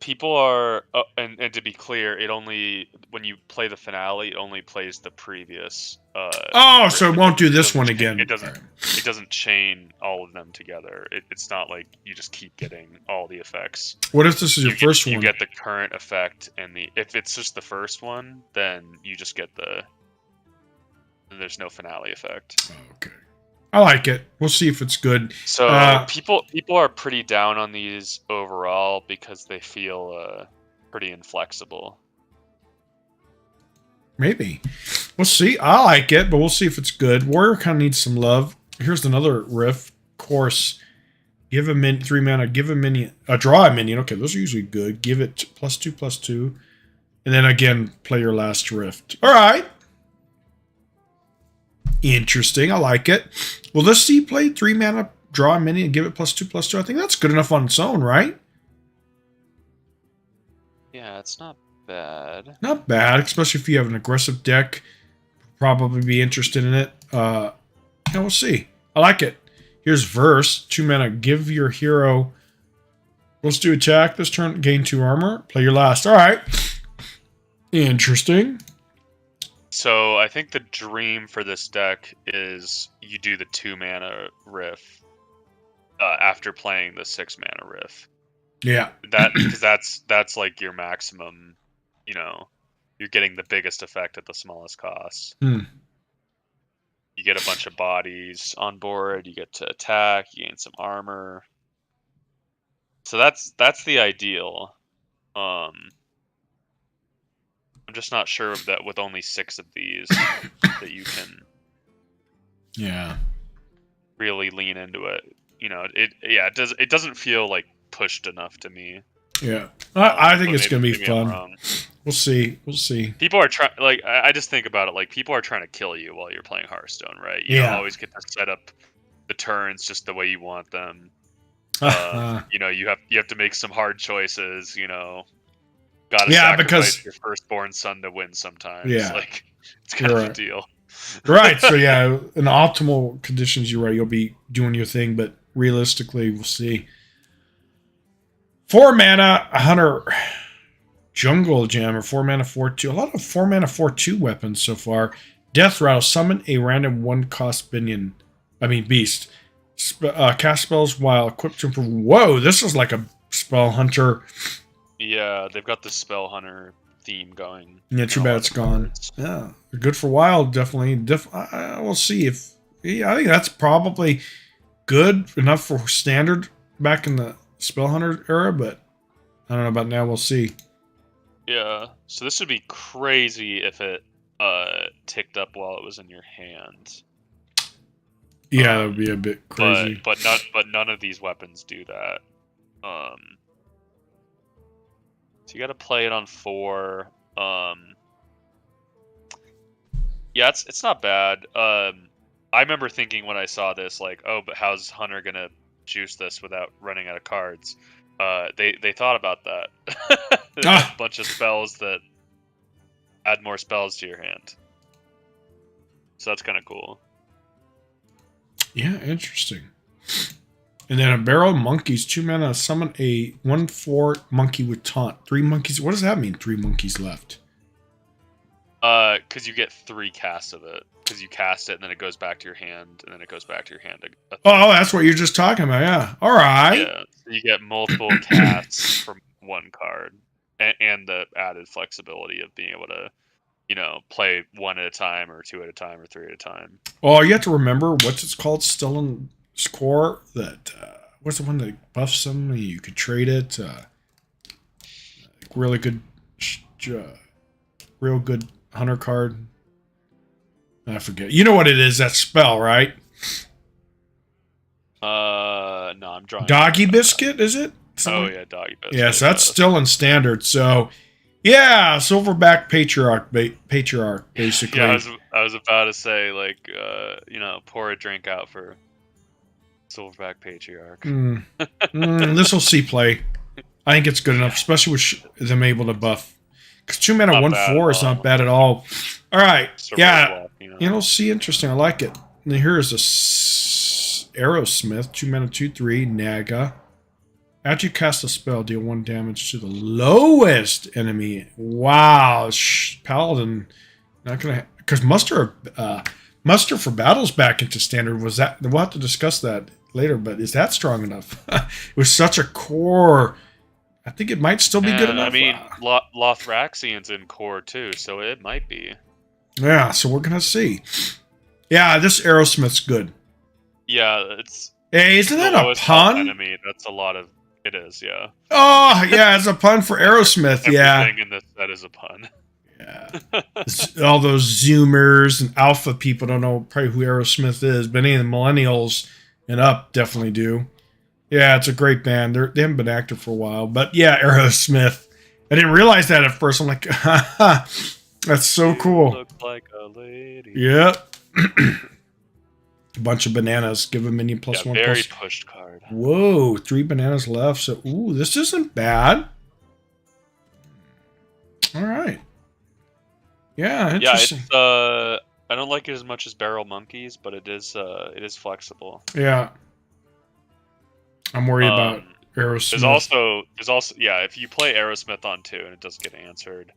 People are, and to be clear, it only, when you play the finale, it only plays the previous. Oh, so it won't do this one again. It doesn't chain all of them together. It's not like you just keep getting all the effects. What if this is your first one? You get the current effect, and if it's just the first one, then you just get there's no finale effect. Okay. I like it. We'll see if it's good. So people are pretty down on these overall because they feel pretty inflexible. Maybe. We'll see. I like it, but we'll see if it's good. Warrior kind of needs some love. Here's another riff. Course. Give a 3 mana. Give a minion. Draw a minion. Okay, those are usually good. Give it +2/+2. And then again, play your last rift. All right. Interesting. I like it. Will this see play 3 mana, draw a minion, and give it +2/+2? I think that's good enough on its own, right? Yeah, it's not bad. Not bad, especially if you have an aggressive deck. Probably be interested in it. Yeah, we'll see. I like it. Here's Verse. 2 mana. Give your hero. Let's do attack this turn. Gain 2 armor. Play your last. All right. Interesting. So I think the dream for this deck is you do the 2 mana riff after playing the 6 mana riff. Yeah. Because that's like your maximum. You know, you're getting the biggest effect at the smallest cost. Hmm. You get a bunch of bodies on board. You get to attack. You gain some armor. So that's the ideal. I'm just not sure that with only 6 of these that you can. Yeah. Really lean into it. You know, it doesn't feel like pushed enough to me. Yeah. I think it's going to be fun. We'll see. We'll see. People are trying, like, I just think about it, like, people are trying to kill you while you're playing Hearthstone, right? You don't always get to set up the turns just the way you want them. You know, you have to make some hard choices, you know. Gotta sacrifice your firstborn son to win sometimes. Yeah. Like, it's kind of a deal. Right. So, yeah, in optimal conditions, you're right. You'll be doing your thing, but realistically, we'll see. 4 mana, Hunter Jungle Jammer, 4 mana, 4/2. A lot of 4 mana, 4/2 weapons so far. Death Rattle, summon a random 1-cost beast. Cast spells while equipped to improve. Whoa, this is like a spell hunter. Yeah, they've got the spell hunter theme going. Yeah, too bad it's gone. Yeah, they're good for wild, definitely. We'll see if. Yeah, I think that's probably good enough for standard back in the spell hunter era, but I don't know about now. We'll see. Yeah, so this would be crazy if it ticked up while it was in your hand. Yeah, that would be a bit crazy. But none of these weapons do that. So you got to play it on 4. Yeah, it's not bad. I remember thinking when I saw this, like, oh, but how's Hunter gonna juice this without running out of cards? They thought about that. A bunch of spells that add more spells to your hand. So that's kind of cool. Yeah, interesting. And then a barrel of monkeys, 2 mana, summon a 1/4 monkey with taunt. 3 monkeys. What does that mean? 3 monkeys left. Because you get 3 casts of it. Because you cast it, and then it goes back to your hand, and then it goes back to your hand. Oh, that's what you're just talking about. Yeah. All right. Yeah. So you get multiple casts from 1 card, and the added flexibility of being able to, you know, play 1 at a time, or 2 at a time, or 3 at a time. Oh, you have to remember what's it's called. Still in score that what's the one that buffs them? You could trade it. Really good, real good hunter card. I forget. You know what it is? That spell, right? No, I'm drawing. Doggy biscuit, is it? Oh yeah, doggy best. Yeah, so that's still in standard. So, yeah, Silverback Patriarch, basically. Yeah, I was about to say, like, pour a drink out for Silverback Patriarch. This will see play. I think it's good enough, especially with them able to buff. Because 2 mana, 1/4 is not bad at all. All right, yeah, it'll see interesting. I like it. And here is a Aerosmith, 2 mana, 2/3 Naga. After you cast a spell, deal 1 damage to the lowest enemy. Wow, Paladin not gonna because muster for battles back into standard. Was that we'll have to discuss that later? But is that strong enough? It was such a core. I think it might still be good enough. I mean, Lothraxian's in core too, so it might be. Yeah, so we're gonna see. Yeah, this Aerosmith's good. Yeah, it's. Hey, isn't that a pun? Enemy. That's a lot of. It is, yeah. Oh, yeah, it's a pun for Aerosmith. Yeah. Everything in this set is a pun. Yeah. All those Zoomers and Alpha people don't know probably who Aerosmith is, but any of the millennials and up definitely do. Yeah, it's a great band. They haven't been active for a while, but yeah, Aerosmith. I didn't realize that at first. I'm like, that's so cool. Look like a lady. Yep. A bunch of bananas. Give a minion plus one. Very pushed card. Whoa, 3 bananas left. So, ooh, this isn't bad. All right. Yeah, interesting. Yeah, it's I don't like it as much as Barrel Monkeys, but it is flexible. Yeah. I'm worried about Aerosmith. There's also if you play Aerosmith on 2 and it doesn't get answered,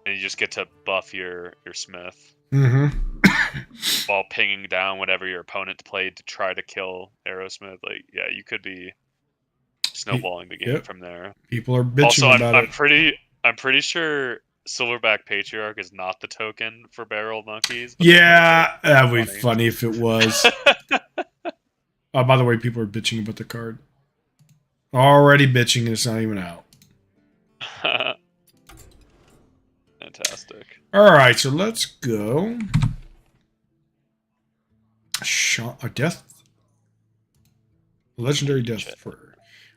and you just get to buff your Smith. While pinging down whatever your opponent played to try to kill Aerosmith, you could be snowballing the game from there. People are bitching about it. I'm pretty sure Silverback Patriarch is not the token for Barrel Monkeys. Yeah, that would be funny if it was. Oh, by the way, people are bitching about the card. Already bitching, and it's not even out. Fantastic. All right, so let's go. A death. Legendary death for.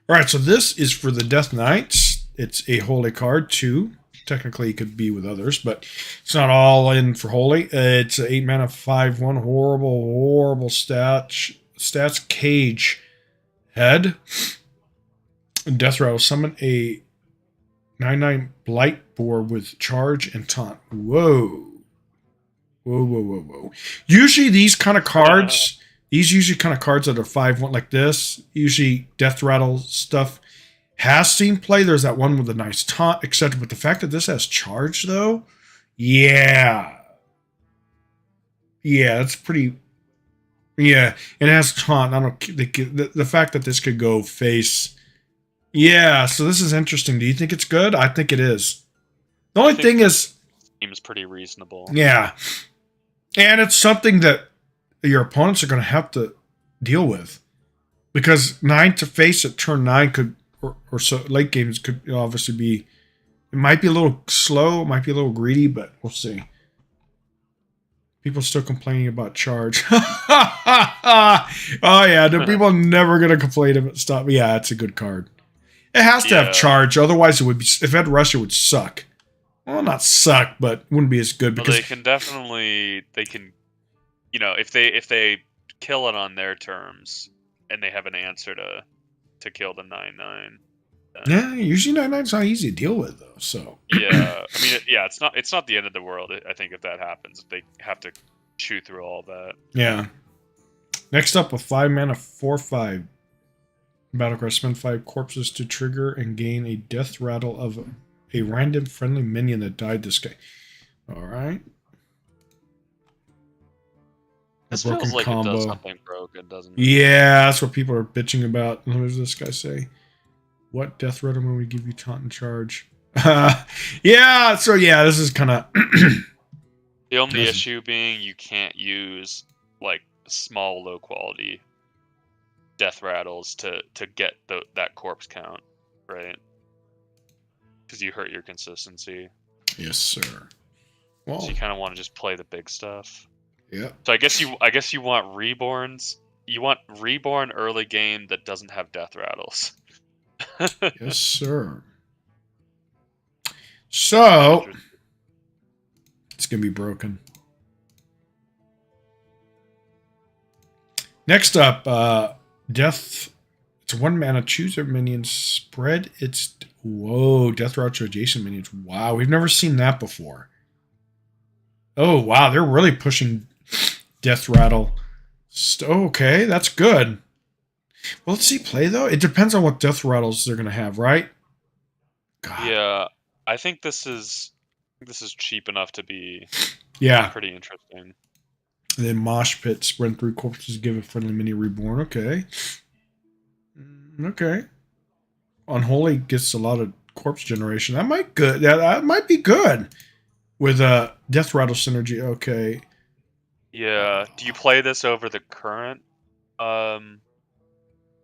All right, so this is for the Death Knights. It's a holy card too. Technically, it could be with others, but it's not all in for holy. It's 8 mana, 5/1. Horrible stats. Cage head. Death Rattle. Summon a 9/9 Blight Boar with charge and taunt. Whoa. Usually these kind of cards, that are 5/1 like this, usually Death Rattle stuff has seen play. There's that one with a nice taunt, etc. But the fact that this has charge, though, yeah, that's pretty. Yeah, it has taunt. I don't. The fact that this could go face. Yeah, so this is interesting. Do you think it's good? I think it is. The only thing is, seems pretty reasonable. Yeah, and it's something that your opponents are going to have to deal with, because 9 to face at turn 9 could, or so late games could obviously be. It might be a little slow, it might be a little greedy, but we'll see. People still complaining about charge. Oh yeah, the people never going to complain about stuff. Yeah, it's a good card. It has to have charge, otherwise it would be. If it had rush, it would suck. Well, not suck, but wouldn't be as good because they can, if they kill it on their terms and they have an answer to kill the 9/9. Yeah, usually 9/9's not easy to deal with though. So yeah, I mean, it's not the end of the world. I think if that happens, if they have to chew through all that. Yeah. Next up, a 5 mana 4/5 battlecry. Spend 5 corpses to trigger and gain a death rattle of a random friendly minion that died this guy. All right. This feels like it does something broken, doesn't it? Yeah, that's what people are bitching about. What does this guy say? What death rattle when we give you taunt and charge? Yeah, so yeah, this is kind of... The only issue being you can't use like small, low quality death rattles to get that corpse count, right? Because you hurt your consistency. Yes, sir. Well, so you kind of want to just play the big stuff. Yeah. So I guess you want reborns. You want reborn early game that doesn't have death rattles. Yes, sir. So Interesting. it's gonna be broken. Next up, Death. It's 1 mana. Choose a minion. Spread its. Whoa, Death Route to adjacent minions. Wow, we've never seen that before. Oh, wow, they're really pushing Death Rattle. Okay, that's good. Well, let's see play, though. It depends on what Death Rattles they're going to have, right? God. Yeah, I think this is cheap enough to be Yeah. pretty interesting. And then Mosh Pit, sprint through corpses, give a friendly mini reborn. Okay. Okay. Unholy gets a lot of corpse generation. That might good. That might be good with Death Rattle synergy. Okay. Yeah. Do you play this over the current um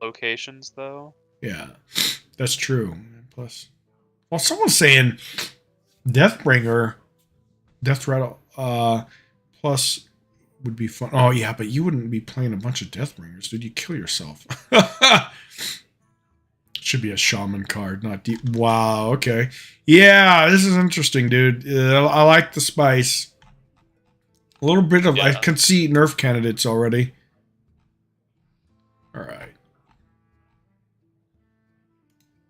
locations though? Yeah, that's true. Plus, well, someone's saying Deathbringer, Death Rattle, plus would be fun. Oh yeah, but you wouldn't be playing a bunch of Deathbringers, dude. You kill yourself. Should be a shaman card, not deep. Wow. Okay. Yeah, this is interesting, dude. I like the spice. A little bit of. I Yeah. can see nerf candidates already. All right.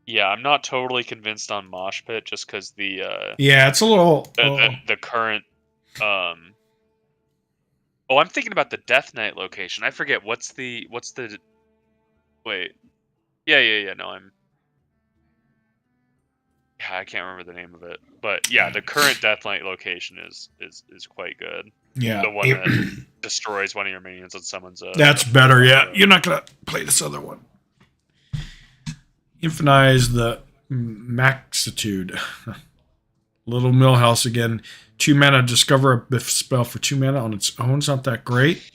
Yeah, I'm not totally convinced on Mosh Pit just because Yeah, it's a little. the current Oh, I'm thinking about the Death Knight location. I forget what's the wait. Yeah. No, I can't remember the name of it. But yeah, the current Death Knight location is quite good. Yeah. The one that destroys one of your minions and summons That's a better. Yeah, 4/4. you're not gonna play this other one. Infinize the Maxitude. Little Millhouse again. 2 mana, discover a biff spell for 2 mana on its own. It's not that great.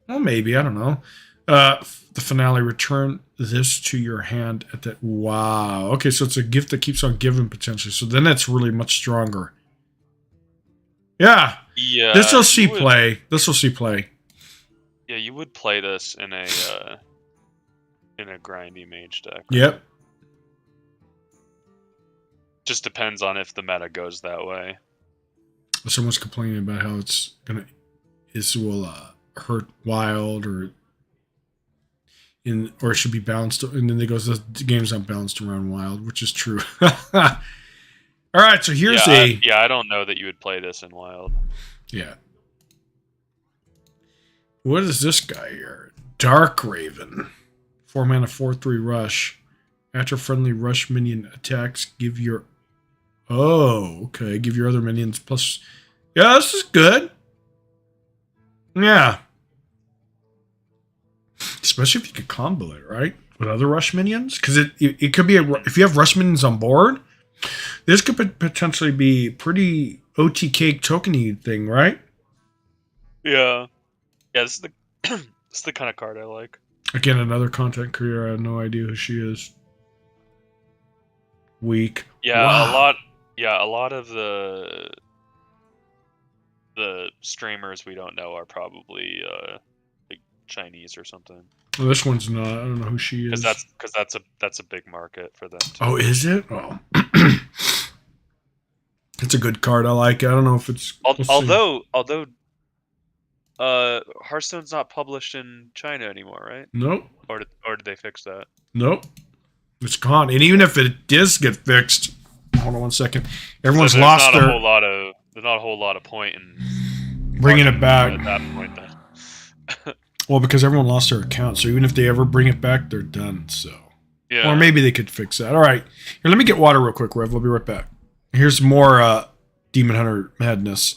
Well, maybe. I don't know. The finale, return this to your hand at that. Wow. Okay, so it's a gift that keeps on giving potentially. So then it's really much stronger. Yeah. This Yeah, will see play. This will see play. yeah, you would play this in a grindy mage deck. Right? Yep. Just depends on if the meta goes that way. Someone's complaining about how will hurt wild or it should be balanced, and then they goes the game's not balanced around wild, which is true. All right, so here's I don't know that you would play this in wild. Yeah. What is this guy here? Dark Raven. 4 mana, 4/3 rush. After friendly rush minion attacks, give your give your other minions plus. Yeah, this is good. Yeah. Especially if you could combo it, right? With other rush minions. Because it could be, if you have rush minions on board, this could potentially be pretty OTK tokeny thing, right? Yeah. Yeah, this is the this is the kind of card I like. Again, another content creator. I have no idea who she is. Weak. Yeah, Wow. a lot of the streamers we don't know are probably like Chinese or something. Well, this one's not. I don't know who she is. Because that's a big market for them too. Oh, is it? Oh. It's a good card. I like it. I don't know if it's. Although Hearthstone's not published in China anymore, right? Nope. Or did they fix that? Nope. It's gone. And even if it does get fixed, hold on one second. Everyone's So lost their. There's not a whole lot of point in bringing it back at that point. Then. Well, because everyone lost their account, so even if they ever bring it back, they're done. So, yeah. Or maybe they could fix that. All right, here, let me get water real quick, Rev. I'll be right back. Here's more Demon Hunter madness.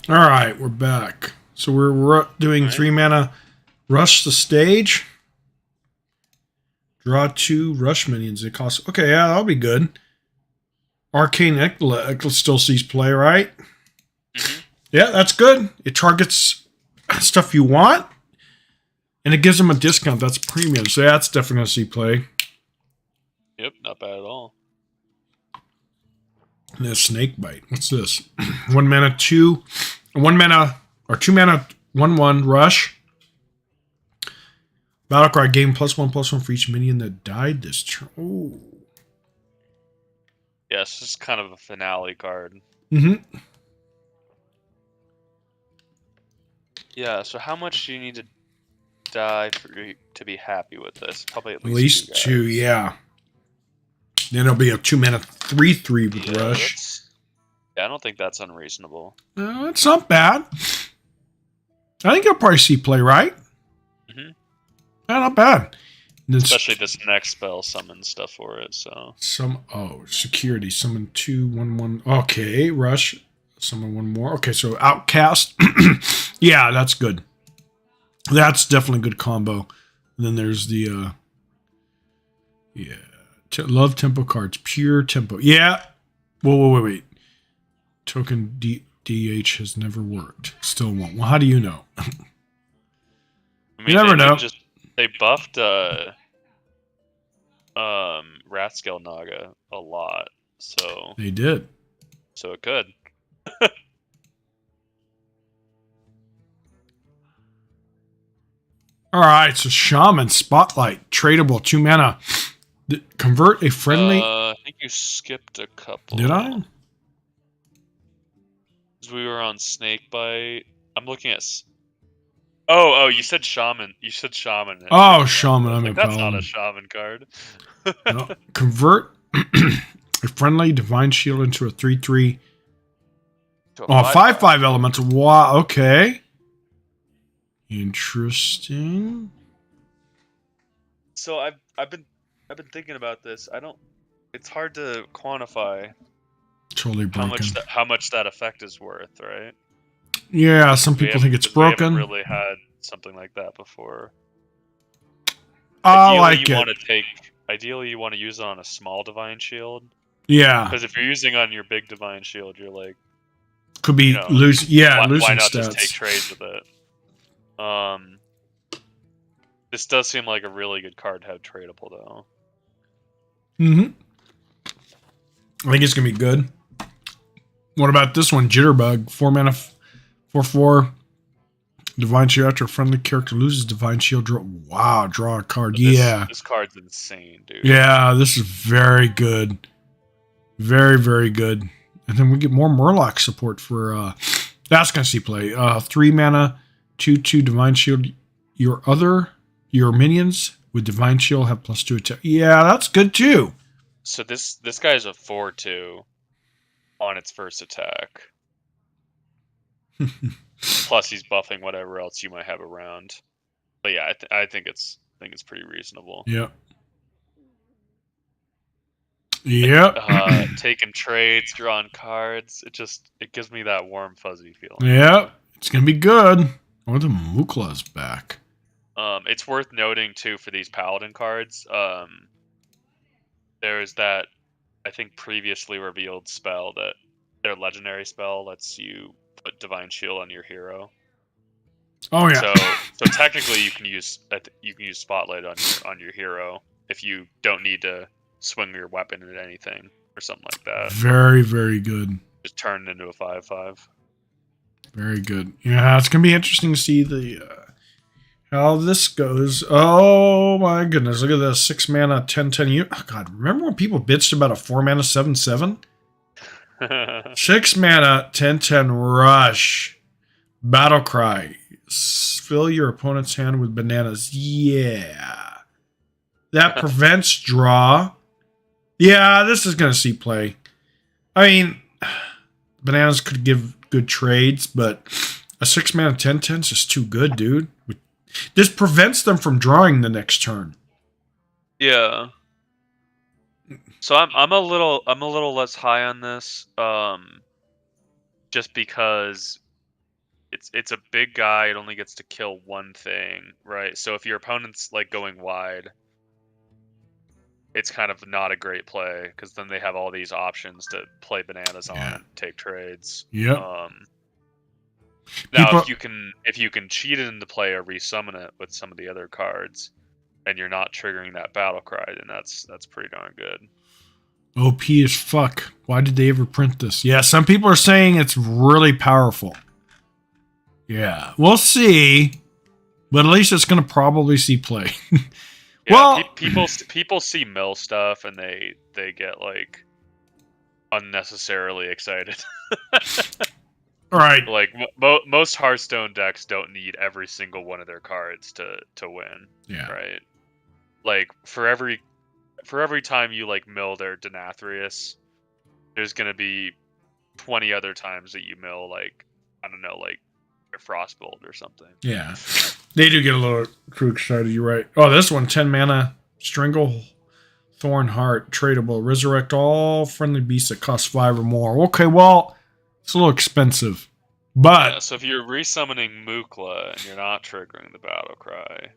All right, we're back. So we're doing All right. 3 mana, rush the stage, draw 2 rush minions. It costs. Okay, yeah, that'll be good. Arcane Eclipse still sees play, right? Mm-hmm. Yeah, that's good. It targets stuff you want, and it gives them a discount. That's premium, so that's definitely going to see play. Yep, not bad at all. And then Snake Bite. What's this? 1 mana, 2. 1 mana, or 2 mana, 1/1 rush. Battlecry gain +1/+1 for each minion that died this turn. Ooh. Yeah, it's just kind of a finale card. Mm-hmm. Yeah, so how much do you need to die for you to be happy with this? Probably at At least least 2, yeah. Then it'll be a 2 mana 3/3 with rush. Yeah, I don't think that's unreasonable. It's not bad. I think you'll probably see play, right? Mm-hmm. Yeah, not bad. Especially this next spell summons stuff for it, so. Security. Summon 2/1/1. Okay, rush. Summon 1 more. Okay, so outcast. Yeah, that's good. That's definitely a good combo. And then there's the love tempo cards. Pure tempo. Yeah. Wait. Token DH has never worked. Still won't. Well, how do you know? I mean, You never know. They buffed Wrathscale Naga a lot, so They did. so it could. All right, so Shaman Spotlight tradable 2 mana. Convert a friendly. I think you skipped a couple. Did I? We were on Snakebite. I'm looking at. Oh, you said Shaman. You said Shaman. Oh, Shaman. I'm like, that's not a Shaman card. No. Convert a friendly Divine Shield into a 3/3. Oh, 5/5 elemental. Wow. Okay. Interesting. So I've been thinking about this. It's hard to quantify Totally broken. how much that effect is worth, right? Yeah, some people think it's broken. We haven't really had something like that before. I like it. Ideally, you want to use it on a small Divine Shield. Yeah. Because if you're using on your big Divine Shield, you're like... Could be losing. Yeah, losing why not stats. just take trades with it? This does seem like a really good card to have tradable, though. Mm-hmm. I think it's going to be good. What about this one? Jitterbug. 4 mana, 4/4. Divine Shield. After a friendly character loses Divine Shield, draw a card. This card's insane, dude. Yeah, this is very good. Very, very good. And then we get more Murloc support for... that's going to see play. 3 mana, 2/2 Divine Shield. Your minions with Divine Shield have +2 attack. Yeah, that's good too. So this guy's a 4/2 on its first attack. Plus he's buffing whatever else you might have around. But yeah, I think it's pretty reasonable. Yep. Yep. Taking trades, drawing cards. It gives me that warm fuzzy feeling. Yep. It's gonna be good. Oh, the Mukla's back. It's worth noting too for these Paladin cards. There's that I think previously revealed spell that their legendary spell lets you put Divine Shield on your hero. Oh yeah. So technically you can use Spotlight on your hero if you don't need to swing your weapon at anything or something like that. Very, very good. Just turn it into a 5/5. Very good. Yeah, it's gonna be interesting to see how this goes. Oh my goodness! Look at this 6 mana 10/10. Oh God, remember when people bitched about a 4 mana 7/7? 6 mana 10/10 rush. Battle cry. Fill your opponent's hand with bananas. Yeah. That prevents draw. Yeah, this is going to see play. I mean, bananas could give good trades, but a 6 mana 10/10 is just too good, dude. This prevents them from drawing the next turn. Yeah. So I'm a little less high on this, just because it's a big guy. It only gets to kill one thing, right? So if your opponent's like going wide, it's kind of not a great play because then they have all these options to play bananas on and take trades. Yep. Now if you can cheat it into play or resummon it with some of the other cards, and you're not triggering that battle cry, then that's pretty darn good. OP as fuck. Why did they ever print this? Yeah, some people are saying it's really powerful. Yeah, we'll see. But at least it's going to probably see play. Yeah, well, people see mill stuff and they get like unnecessarily excited. all right. Like most Hearthstone decks don't need every single one of their cards to win. Yeah. Right. Like for every time you like mill their Denathrius, there's gonna be 20 other times that you mill like I don't know like a Frostbolt or something. Yeah. They do get a little too excited, you're right. Oh, this one, 10 mana, Strangle Thorn Heart, tradable. Resurrect all friendly beasts that cost 5 or more. Okay, well, it's a little expensive. But yeah, so if you're resummoning Mukla and you're not triggering the battle cry,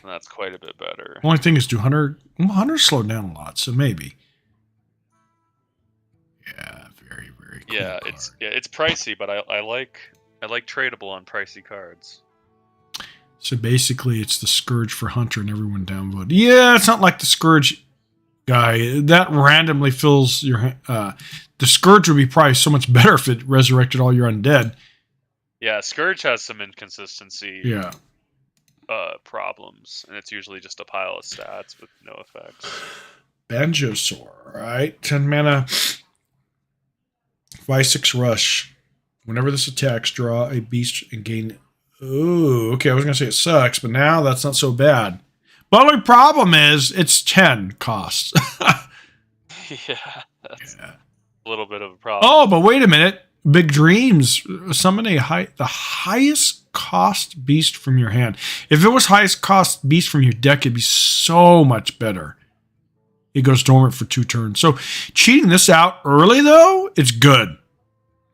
that's quite a bit better. Only thing is, do Hunter slowed down a lot, so maybe. Yeah, very, very cool Yeah, card. it's pricey, but I like tradable on pricey cards. So basically, it's the Scourge for Hunter and everyone downvoted. Yeah, it's not like the Scourge guy. That randomly fills your... the Scourge would be probably so much better if it resurrected all your undead. Yeah, Scourge has some inconsistency problems, and it's usually just a pile of stats with no effects. Banjosaur, right? 10 mana, 5/6 rush. Whenever this attacks, draw a beast and gain... Ooh, okay, I was going to say it sucks, but now that's not so bad. But the only problem is it's 10 costs. Yeah, that's a little bit of a problem. Oh, but wait a minute. Big Dreams. Summon the highest cost beast from your hand. If it was highest cost beast from your deck, it'd be so much better. It goes dormant for 2 turns. So cheating this out early, though, it's good.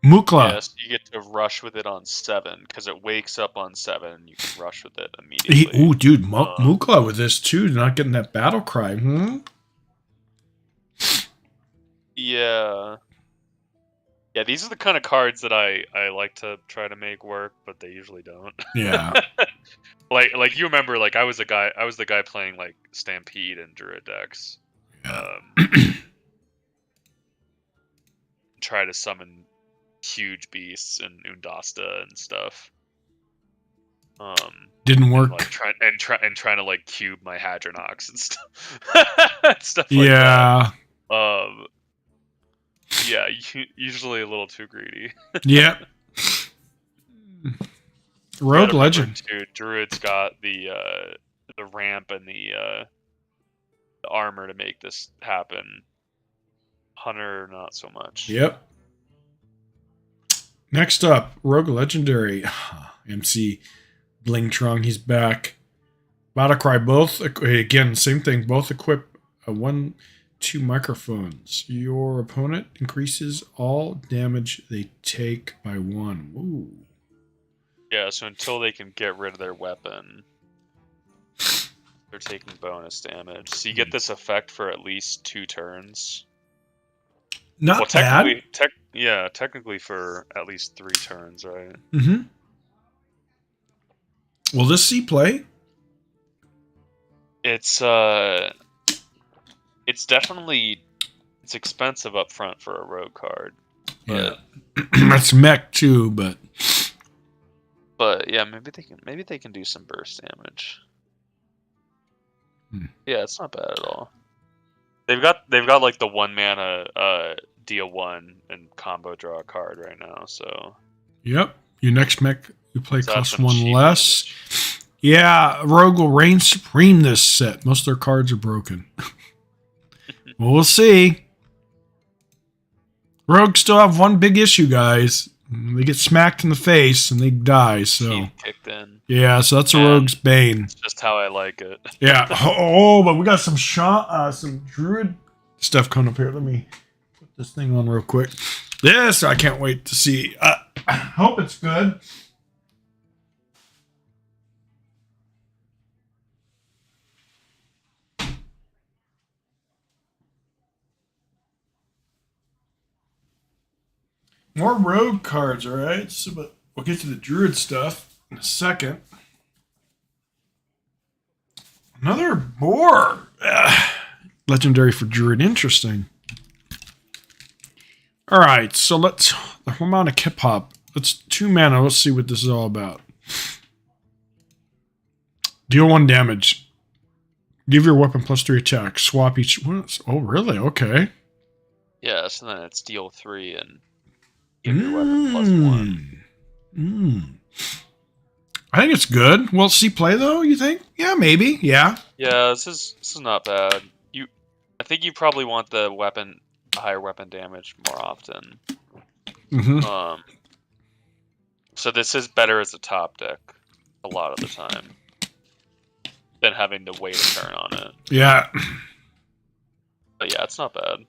Mukla. Yes, you get to rush with it on 7 because it wakes up on 7 and you can rush with it immediately. Ooh, dude, Mukla with this too, not getting that battle cry. Yeah. Yeah, these are the kind of cards that I like to try to make work, but they usually don't. Yeah. like you remember, like I was the guy playing like Stampede and Druid decks. Yeah. Try to summon huge beasts and Undasta and stuff. Didn't work. And trying to like cube my Hadronox and stuff. Stuff like yeah. that. Yeah, usually a little too greedy. Yeah. Rogue Legend. Too, Druid's got the ramp and the armor to make this happen. Hunter, not so much. Yep. Next up, Rogue Legendary. MC Blingtrong, he's back. Battlecry, both, again, same thing, both equip 1-2 microphones. Your opponent increases all damage they take by 1. Ooh. Yeah, so until they can get rid of their weapon, they're taking bonus damage. So you get this effect for at least 2 turns. Not bad. Technically for at least 3 turns, right? Mm-hmm. Will this see play? It's definitely expensive up front for a rogue card. Yeah, that's mech too, but yeah, maybe they can do some burst damage. Yeah, it's not bad at all. They've got like the 1 mana deal 1 and combo draw a card right now, so yep. Your next mech you play so costs 1 less. Damage. Yeah, Rogue will reign supreme this set. Most of their cards are broken. Well, we'll see. Rogue still have one big issue, guys. They get smacked in the face and they die. So kicked in. Yeah, so that's a Rogue's bane. It's just how I like it. Yeah. Oh, but we got some Druid stuff coming up here. Let me put this thing on real quick. This I can't wait to see. Hope it's good. More rogue cards, all right? So, but we'll get to the druid stuff in a second. Another boar. Legendary for druid. Interesting. All right, so let's harmonic hip hop. Let's 2 mana. Let's see what this is all about. Deal 1 damage. Give your weapon +3 attack. Swap each. Oh, really? Okay. Yeah, so then it's deal 3 and give your weapon +1. I think it's good. We'll see play though. You think? Yeah, maybe. Yeah. Yeah, this is not bad. I think you probably want the higher weapon damage more often. So this is better as a top deck a lot of the time than having to wait a turn on it. Yeah. But yeah, it's not bad.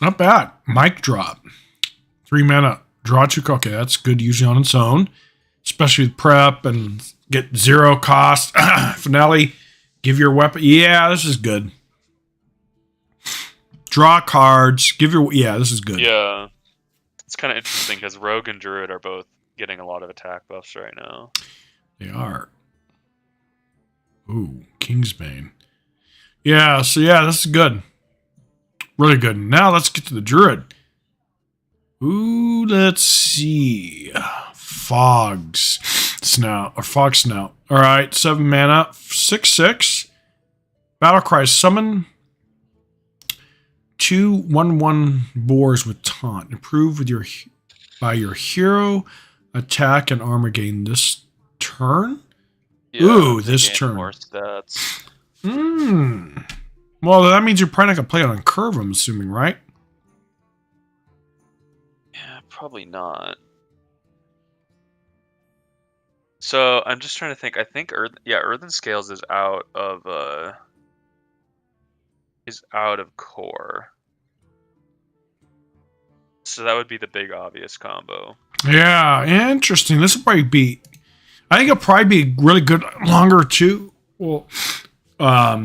Not bad. Mic drop. 3 mana. Draw 2. Okay, that's good usually on its own. Especially with prep and get 0 cost. Finale. Give your weapon. Yeah, this is good. Draw cards. Yeah, this is good. Yeah. It's kind of interesting because Rogue and Druid are both getting a lot of attack buffs right now. They are. Ooh, Kingsbane. Yeah, so yeah, this is good. Really good. Now let's get to the Druid. Ooh, let's see. Fog Snout. All right, 7 mana. 6/6. Battlecry. Summon 2 1/1 boars with taunt. Improve with by your hero attack and armor gain this turn. Yeah, ooh, this turn. More stats. Well, that means you're probably not gonna play it on curve. I'm assuming, right? Yeah, probably not. So I'm just trying to think. I think Earthen Scales is out of core. So that would be the big obvious combo. Yeah, interesting. This will probably be. I think it'll probably be really good longer too. Well, but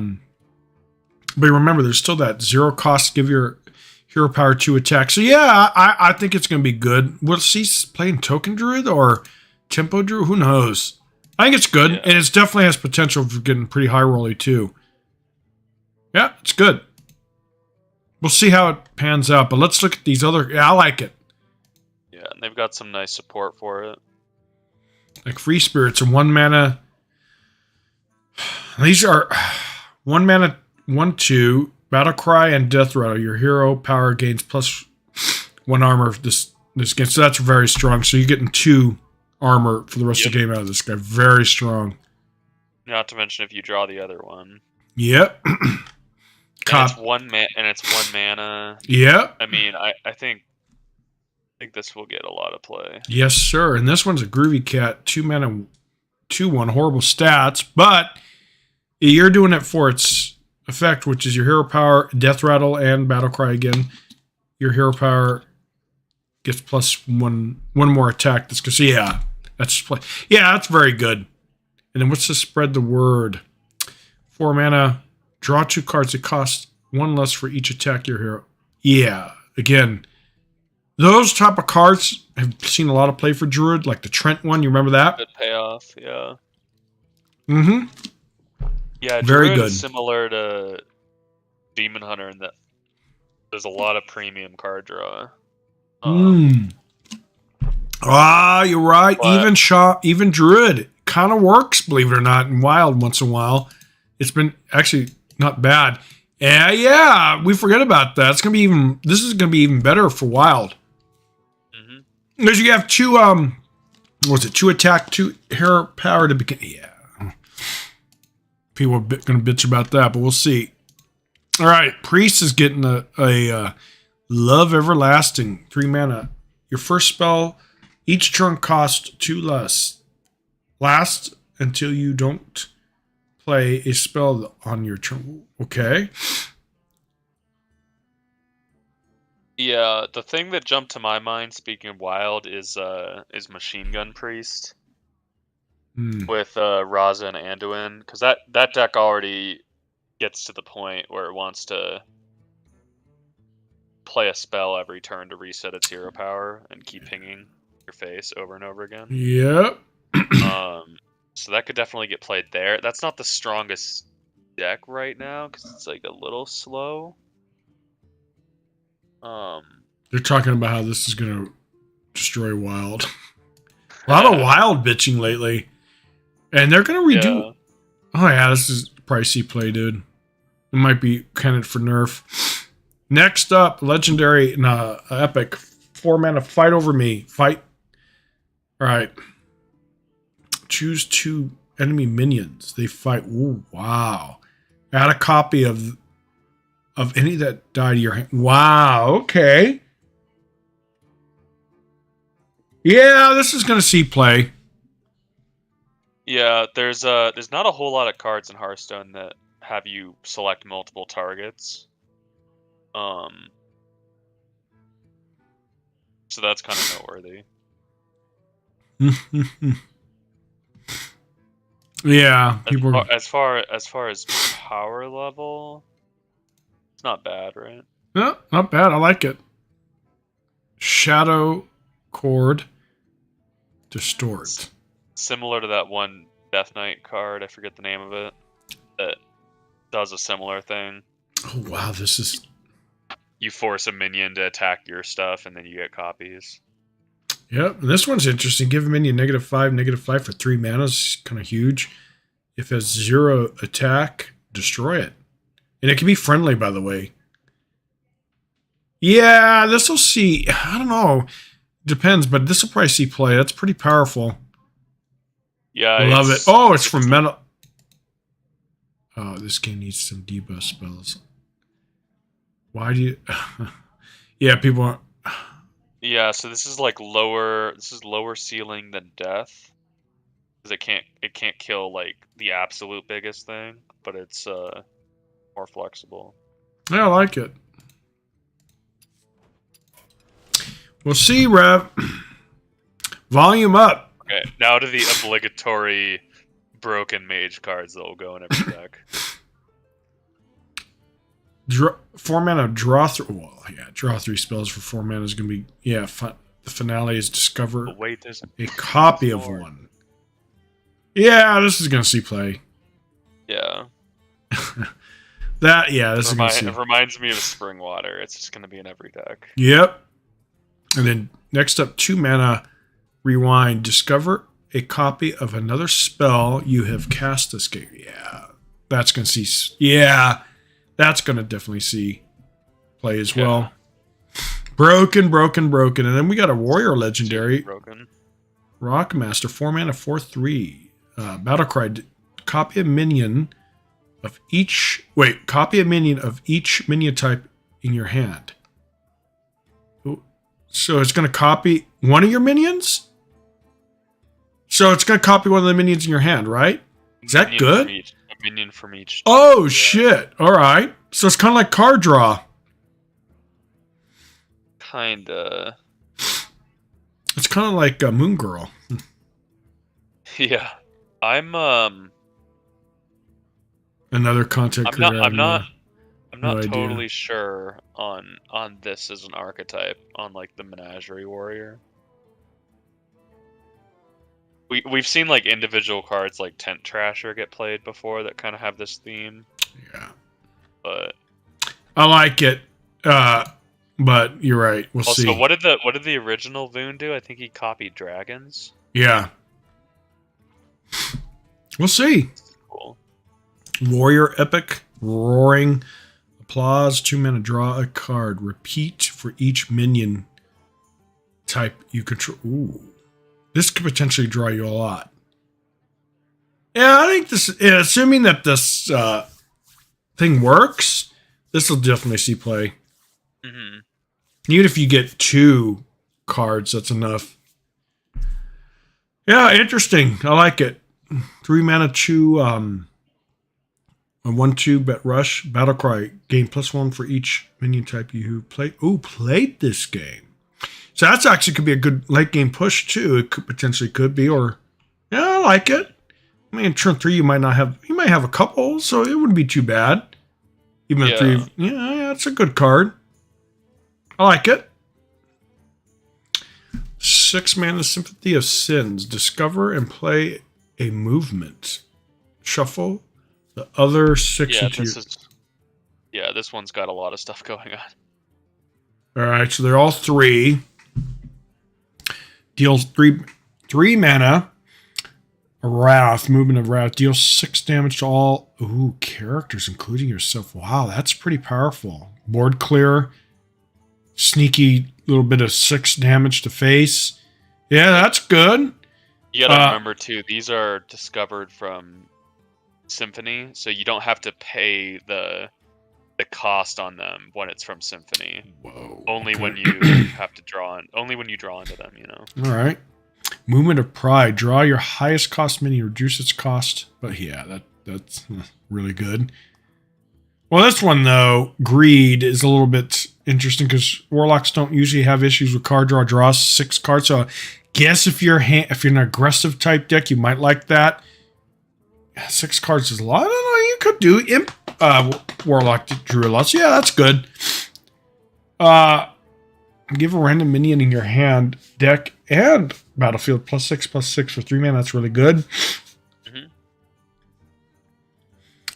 remember, there's still that 0 cost. Give your hero power 2 attack. So yeah, I think it's going to be good. We'll see playing Token Druid or Tempo Druid. Who knows? I think it's good, and it definitely has potential for getting pretty high rolly too. Yeah, it's good. We'll see how it pans out, but let's look at these other. Yeah, I like it. Yeah, and they've got some nice support for it. Like Free Spirits are 1 mana. These are 1 mana, 1/2. Battlecry and Death Rattle. Your hero power gains +1 armor this game. So that's very strong. So you're getting 2 armor for the rest of the game out of this guy. Very strong. Not to mention if you draw the other one. Yep. And it's 1 mana. Yep. I mean, I think this will get a lot of play. Yes, sir. And this one's a Groovy Cat. 2 mana, 2/1. Horrible stats, but you're doing it for its effect, which is your hero power, Death Rattle, and Battlecry again. Your hero power gets +1 more attack. That's because that's very good. And then what's to spread the word? 4 mana, draw 2 cards that cost 1 less for each attack your hero. Yeah, again, those type of cards have seen a lot of play for Druid, like the Trent one. You remember that? Good payoff, yeah. Mm-hmm. Yeah, very Druid good. Is similar to Demon Hunter in that there's a lot of premium card draw. You're right. Even Druid kind of works, believe it or not, in Wild once in a while. It's been actually not bad. Yeah, we forget about that. This is gonna be even better for Wild. Because you have 2 2 attack, 2 hero power to begin. Yeah. People are going to bitch about that, but we'll see. All right, Priest is getting a Love Everlasting, 3 mana. Your first spell, each turn costs 2 less. Last until you don't play a spell on your turn. Okay. Yeah, the thing that jumped to my mind, speaking of wild, is Machine Gun Priest Hmm. with Raza and Anduin, because that deck already gets to the point where it wants to play a spell every turn to reset its hero power and keep pinging your face over and over again. Yep. So that could definitely get played there. That's not the strongest deck right now because it's like a little slow. They're talking about how this is going to destroy Wild. A lot of Wild bitching lately. And they're going to redo. Yeah. Oh, yeah, this is pricey play, dude. It might be candidate for nerf. Next up, legendary and epic 4-mana fight over me. Fight. All right. Choose 2 enemy minions. They fight. Ooh, wow. Add a copy of any that died to your hand. Wow. Okay. Yeah, this is going to see play. Yeah, there's not a whole lot of cards in Hearthstone that have you select multiple targets. So that's kind of noteworthy. Yeah, people as far as power level, it's not bad, right? No, not bad. I like it. Shadow Chord Distort. Similar to that one Death Knight card, I forget the name of it, that does a similar thing. Oh wow, this is. You force a minion to attack your stuff, and then you get copies. Yep, and this one's interesting. Give a minion -5/-5 for 3 mana. Is kind of huge. If it has 0 attack, destroy it. And it can be friendly, by the way. Yeah, this will see. I don't know. Depends, but this will probably see play. That's pretty powerful. Yeah, I love it. Oh, it's from Metal. Oh, this game needs some debuff spells. Why do you? Yeah, people aren't. Yeah, so this is like lower. This is lower ceiling than death, because it can't kill like the absolute biggest thing, but it's more flexible. Yeah, I like it. We'll see, Rev. Volume up. Okay, now to the obligatory broken mage cards that will go in every deck. 4 mana draw 3. Well, yeah, draw 3 spells for 4 mana is going to be. Yeah, the finale is discover Wait, there's a copy of one. Yeah, this is going to see play. Yeah. This is going to see. It reminds me of Spring Water. It's just going to be in every deck. Yep. And then next up, 2 mana rewind. Discover a copy of another spell you have cast this game. Yeah, that's going to see. Yeah, that's going to definitely see play as well. Broken. And then we got a warrior legendary. Broken. Rockmaster, 4 mana, 4/3. Battlecry. Copy a minion of each. Wait, copy a minion of each minion type in your hand. So it's going to copy one of your minions? So it's going to copy one of the minions in your hand, right? Is that good? A minion from each. Oh, yeah. Shit. All right. So it's kind of like card draw. Kinda. It's kind of like Moon Girl. Yeah. I'm another content creator. I'm not totally sure on this as an archetype, on like the Menagerie Warrior. We've seen like individual cards like Tent Trasher get played before that kind of have this theme. Yeah. But I like it. But you're right. We'll see. What did the original Voon do? I think he copied dragons. Yeah. We'll see. Cool. Warrior Epic, Roaring, Applause, 2 mana, draw a card. Repeat for each minion type you control. Ooh. This could potentially draw you a lot. Yeah, I think this, assuming that this thing works, this will definitely see play. Mm-hmm. Even if you get 2 cards, that's enough. Yeah, interesting. I like it. 3 mana chew. A 1/2 bet rush battle cry gain +1 for each minion type you played this game. So that's actually could be a good late game push too. It could potentially be, or yeah, I like it. I mean, in turn 3 you might have a couple, so it wouldn't be too bad. Even Yeah. 3, yeah, it's a good card. I like it. 6 mana Sympathy of Sins. Discover and play a movement. Shuffle the other 6 into this one's got a lot of stuff going on. Alright, so they're all 3. Deals 3 mana. Wrath, movement of Wrath. Deals 6 damage to all characters, including yourself. Wow, that's pretty powerful. Board clear. Sneaky little bit of 6 damage to face. Yeah, that's good. You gotta remember too, these are discovered from Symphony, so you don't have to pay the cost on them when it's from Symphony. Whoa. Only when you have to only when you draw into them, All right. Movement of Pride. Draw your highest cost minion, reduce its cost. But yeah, that's really good. Well, this one though, Greed, is a little bit interesting because Warlocks don't usually have issues with card draw. Draws 6 cards, so I guess if you're an aggressive type deck, you might like that. 6 cards is a lot. I don't know. You could do Imp Warlock drew a lot. So yeah, that's good. Give a random minion in your hand, deck, and battlefield +6/+6 for 3 mana. That's really good. Mm-hmm.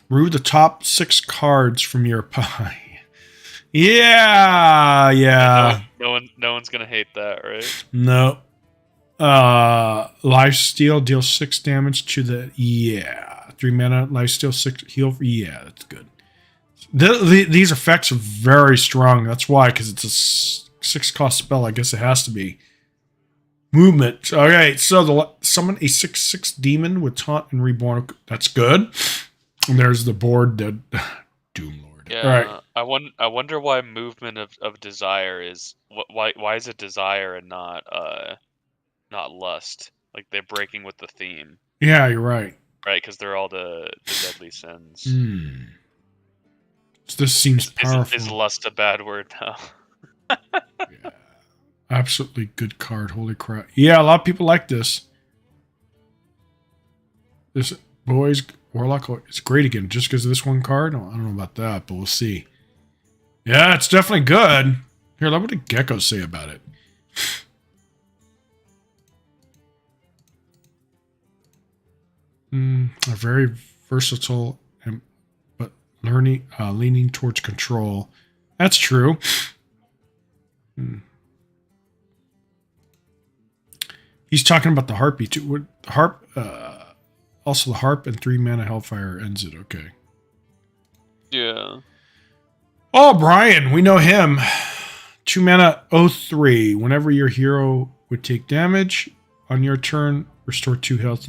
Remove the top 6 cards from your pie. Yeah. No one's gonna hate that, right? No. Lifesteal deals 6 damage to the 3 mana lifesteal 6 heal. Yeah, that's good. These effects are very strong. That's why, because it's a 6 cost spell. I guess it has to be. Movement. Okay, so summon a 6/6 demon with taunt and reborn. That's good. And there's the board, the Doom Lord. Yeah. All right. I wonder why movement of desire is why is it desire and not lust? Like they're breaking with the theme. Yeah, you're right. Right, because they're all the deadly sins. So this seems powerful. Is lust a bad word now? Yeah. Absolutely good card. Holy crap. Yeah, a lot of people like this. This boys Warlock is great again just because of this one card. I don't know about that, but we'll see. Yeah, it's definitely good. Here, what did Gecko say about it? A very versatile, but leaning towards control. That's true. He's talking about the harpy too. Harp, also the harp and 3 mana hellfire ends it. Okay. Yeah. Oh, Brian, we know him. 2 mana 03. Whenever your hero would take damage on your turn, restore 2 health.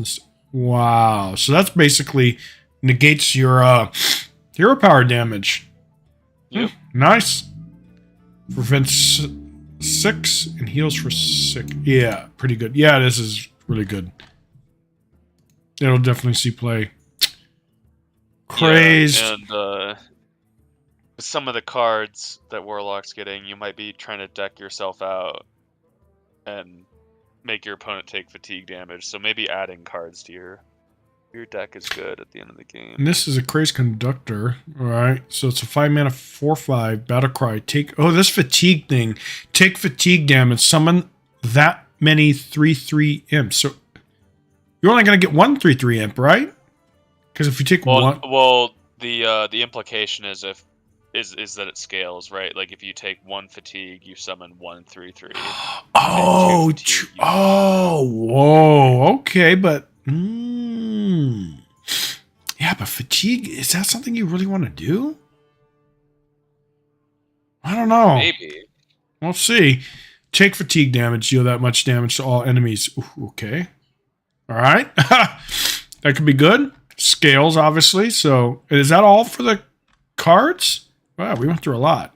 Wow. So that's basically negates your hero power damage. Yep. Nice. Prevents 6 and heals for 6. Yeah, pretty good. Yeah, this is really good. It'll definitely see play. Crazed. Yeah, and with some of the cards that Warlock's getting, you might be trying to deck yourself out and make your opponent take fatigue damage. So maybe adding cards to your deck is good at the end of the game. And this is a Crazed Conductor. All right. So it's a 5 mana 4/5 battle cry. This fatigue thing. Take fatigue damage. Summon that many 3/3 imps. So you're only going to get 1 3/3 imp, right? Because if you take one. Well, the implication is is that it scales, right? Like if you take 1 fatigue, you summon 1 3/3. Oh, whoa. Okay, but. Yeah, but fatigue, is that something you really want to do? I don't know. Maybe. We'll see. Take fatigue damage, deal that much damage to all enemies. Ooh, okay. All right. That could be good. Scales, obviously. So, is that all for the cards? Wow, we went through a lot.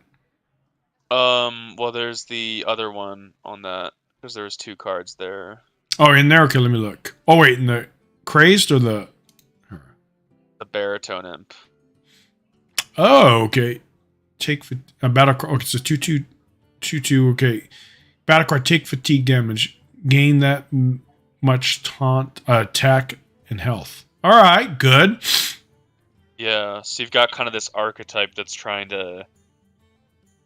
Well, there's the other one on that, because there's 2 cards there. Oh, in there? Okay, let me look. Oh, wait, in the Crazed or the Baritone Imp. Oh, okay. Take a battle card. Okay, it's a 2/2/2/2. Okay, battle card. Take fatigue damage. Gain that much taunt, attack, and health. All right, good. Yeah, so you've got kind of this archetype that's trying to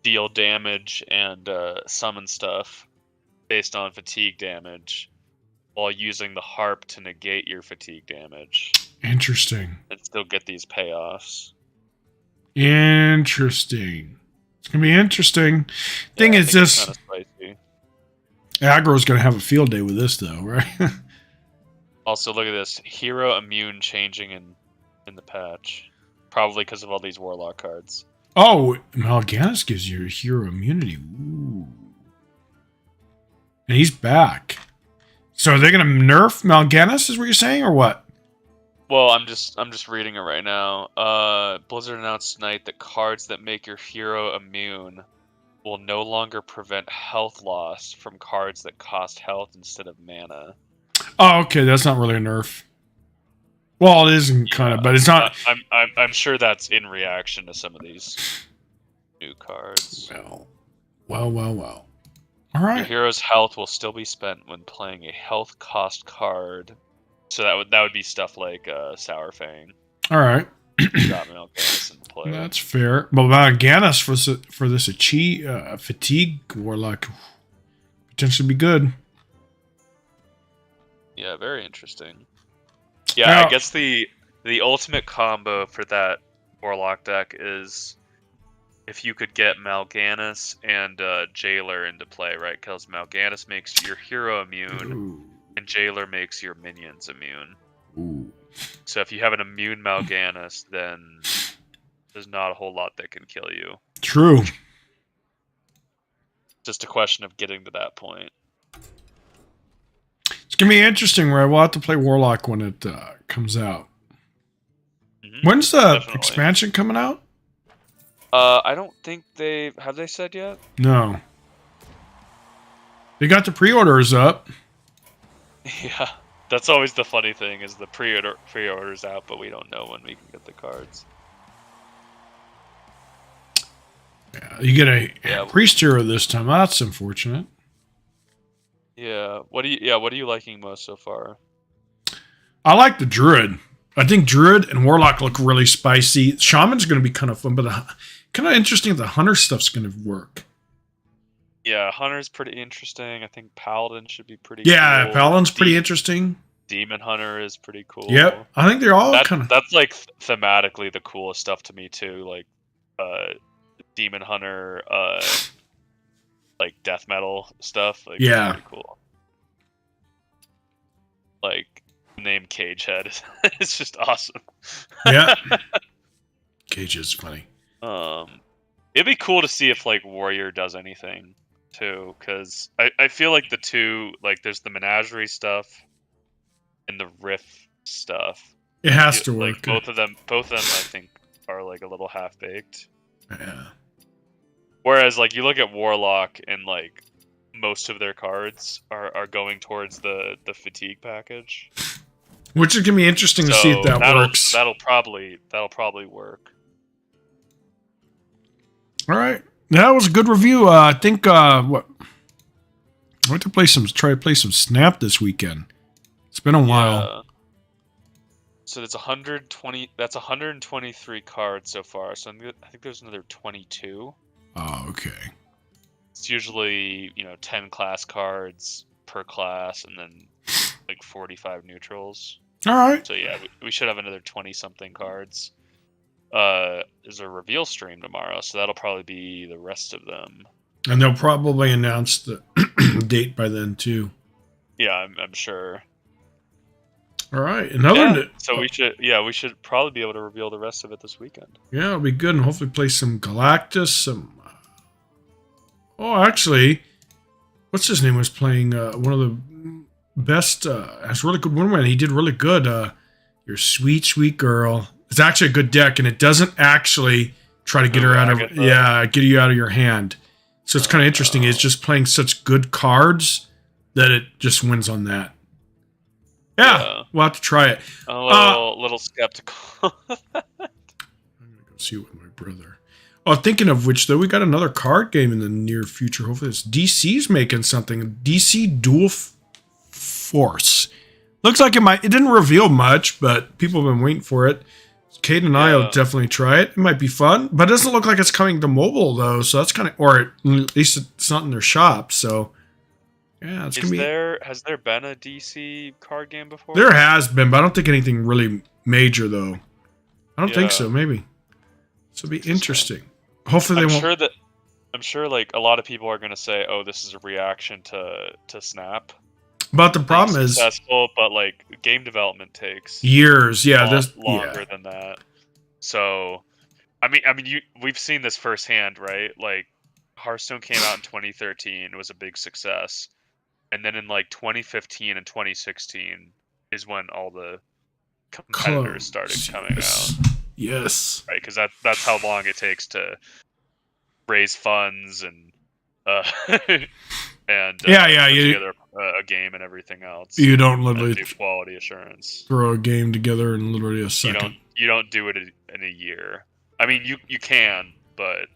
deal damage and summon stuff based on fatigue damage, while using the harp to negate your fatigue damage Interesting. and still get these payoffs. Interesting. It's gonna be interesting. Thing Yeah, I is, think it's this kind of spicy. aggro's gonna have a field day with this, though, right? Also, look at this hero immune changing in the patch, probably because of all these warlock cards. Oh, Mal'Ganis gives you hero immunity. Ooh. And he's back. So are they gonna nerf Mal'Ganis? Is what you're saying, or what? Well, I'm just reading it right now. Blizzard announced tonight that cards that make your hero immune will no longer prevent health loss from cards that cost health instead of mana. Oh, okay. That's not really a nerf. Well, it isn't kind of, but it's not. I'm sure that's in reaction to some of these new cards. Well. All Your right. hero's health will still be spent when playing a health cost card. So that would be stuff like Sour Fang. All right. Got Mal'Ganis in play. That's fair. But Mal'Ganis for this fatigue warlock potentially be good. Yeah, very interesting. Yeah, Now, I guess the ultimate combo for that Warlock deck is if you could get Mal'Ganis and Jailer into play, right? Because Mal'Ganis makes your hero immune, ooh, and Jailer makes your minions immune. ooh. So if you have an immune Mal'Ganis, then there's not a whole lot that can kill you. True. Just a question of getting to that point. It's gonna be interesting. Where we'll have to play Warlock when it comes out. Mm-hmm. When's the Definitely. expansion coming out? I don't think they said yet. No. They got the pre-orders up. Yeah, that's always the funny thing is the pre-orders out, but we don't know when we can get the cards. Yeah, you get a priest hero this time. That's unfortunate. Yeah. What are you liking most so far? I like the druid. I think druid and warlock look really spicy. Shaman's going to be kind of fun, but kind of interesting if the hunter stuff's going to work. Yeah, hunter's pretty interesting. I think paladin should be pretty. Yeah, cool. paladin's pretty interesting. Demon hunter is pretty cool. Yep, I think they're all kind of. That's like thematically the coolest stuff to me too. Like, demon hunter, like death metal stuff. Like, Yeah. pretty cool. Like, name Cagehead. It's just awesome. Yeah. Cage is funny. It'd be cool to see if like warrior does anything too, because I feel like the two, like there's the menagerie stuff and the riff stuff. It has to work. Like both of them I think are like a little half baked. Yeah. Whereas like you look at warlock and like most of their cards are going towards the fatigue package, Which is gonna be interesting to see if that works. That'll probably work. All right, that was a good review. I think I went to try to play some Snap this weekend. It's been a while. So that's 120. That's 123 cards so far. So I think there's another 22. Oh, okay. It's usually 10 class cards per class, and then like 45 neutrals. All right. So yeah, we should have another 20 something cards. There's a reveal stream tomorrow, so that'll probably be the rest of them. And they'll probably announce the date by then too. Yeah, I'm sure. All right. So we should probably be able to reveal the rest of it this weekend. Yeah, it'll be good, and hopefully play some Galactus. Some. Oh, actually, what's his name was playing one of the best. That's really good one. He did really good. Your sweet girl. It's actually a good deck, and it doesn't actually try to get her out of get you out of your hand. So it's kind of interesting. It's just playing such good cards that it just wins on that. Yeah, we'll have to try it. I'm a little skeptical. I'm gonna go see it with my brother. Oh, thinking of which, though, we got another card game in the near future. Hopefully, this DC's making something. DC Dual Force. Looks like it might. It didn't reveal much, but people have been waiting for it. Kate and I will definitely try it. It might be fun, but it doesn't look like it's coming to mobile though. So that's kind of, or at least it's not in their shop. So yeah, it's gonna be. Has there been a DC card game before? There has been, but I don't think anything really major though. I don't think so. Maybe. So it'll be interesting. Hopefully they won't. I'm sure like a lot of people are gonna say, "Oh, this is a reaction to Snap." But the problem is successful, but like game development takes years. Yeah, longer than that. So, I mean, we've seen this firsthand, right? Like, Hearthstone came out in 2013, it was a big success, and then in like 2015 and 2016 is when all the competitors started coming out. Yes, right, because that's how long it takes to raise funds and and put together a game and everything else. You don't literally do quality assurance. Throw a game together in literally a second. You don't do it in a year. I mean, you can, but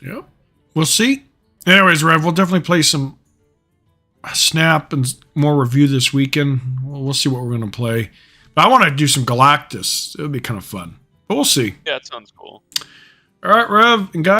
yep. We'll see. Anyways, Rev, we'll definitely play some Snap and more review this weekend. We'll see what we're going to play. But I want to do some Galactus. It would be kind of fun. But we'll see. Yeah, it sounds cool. All right, Rev and guys.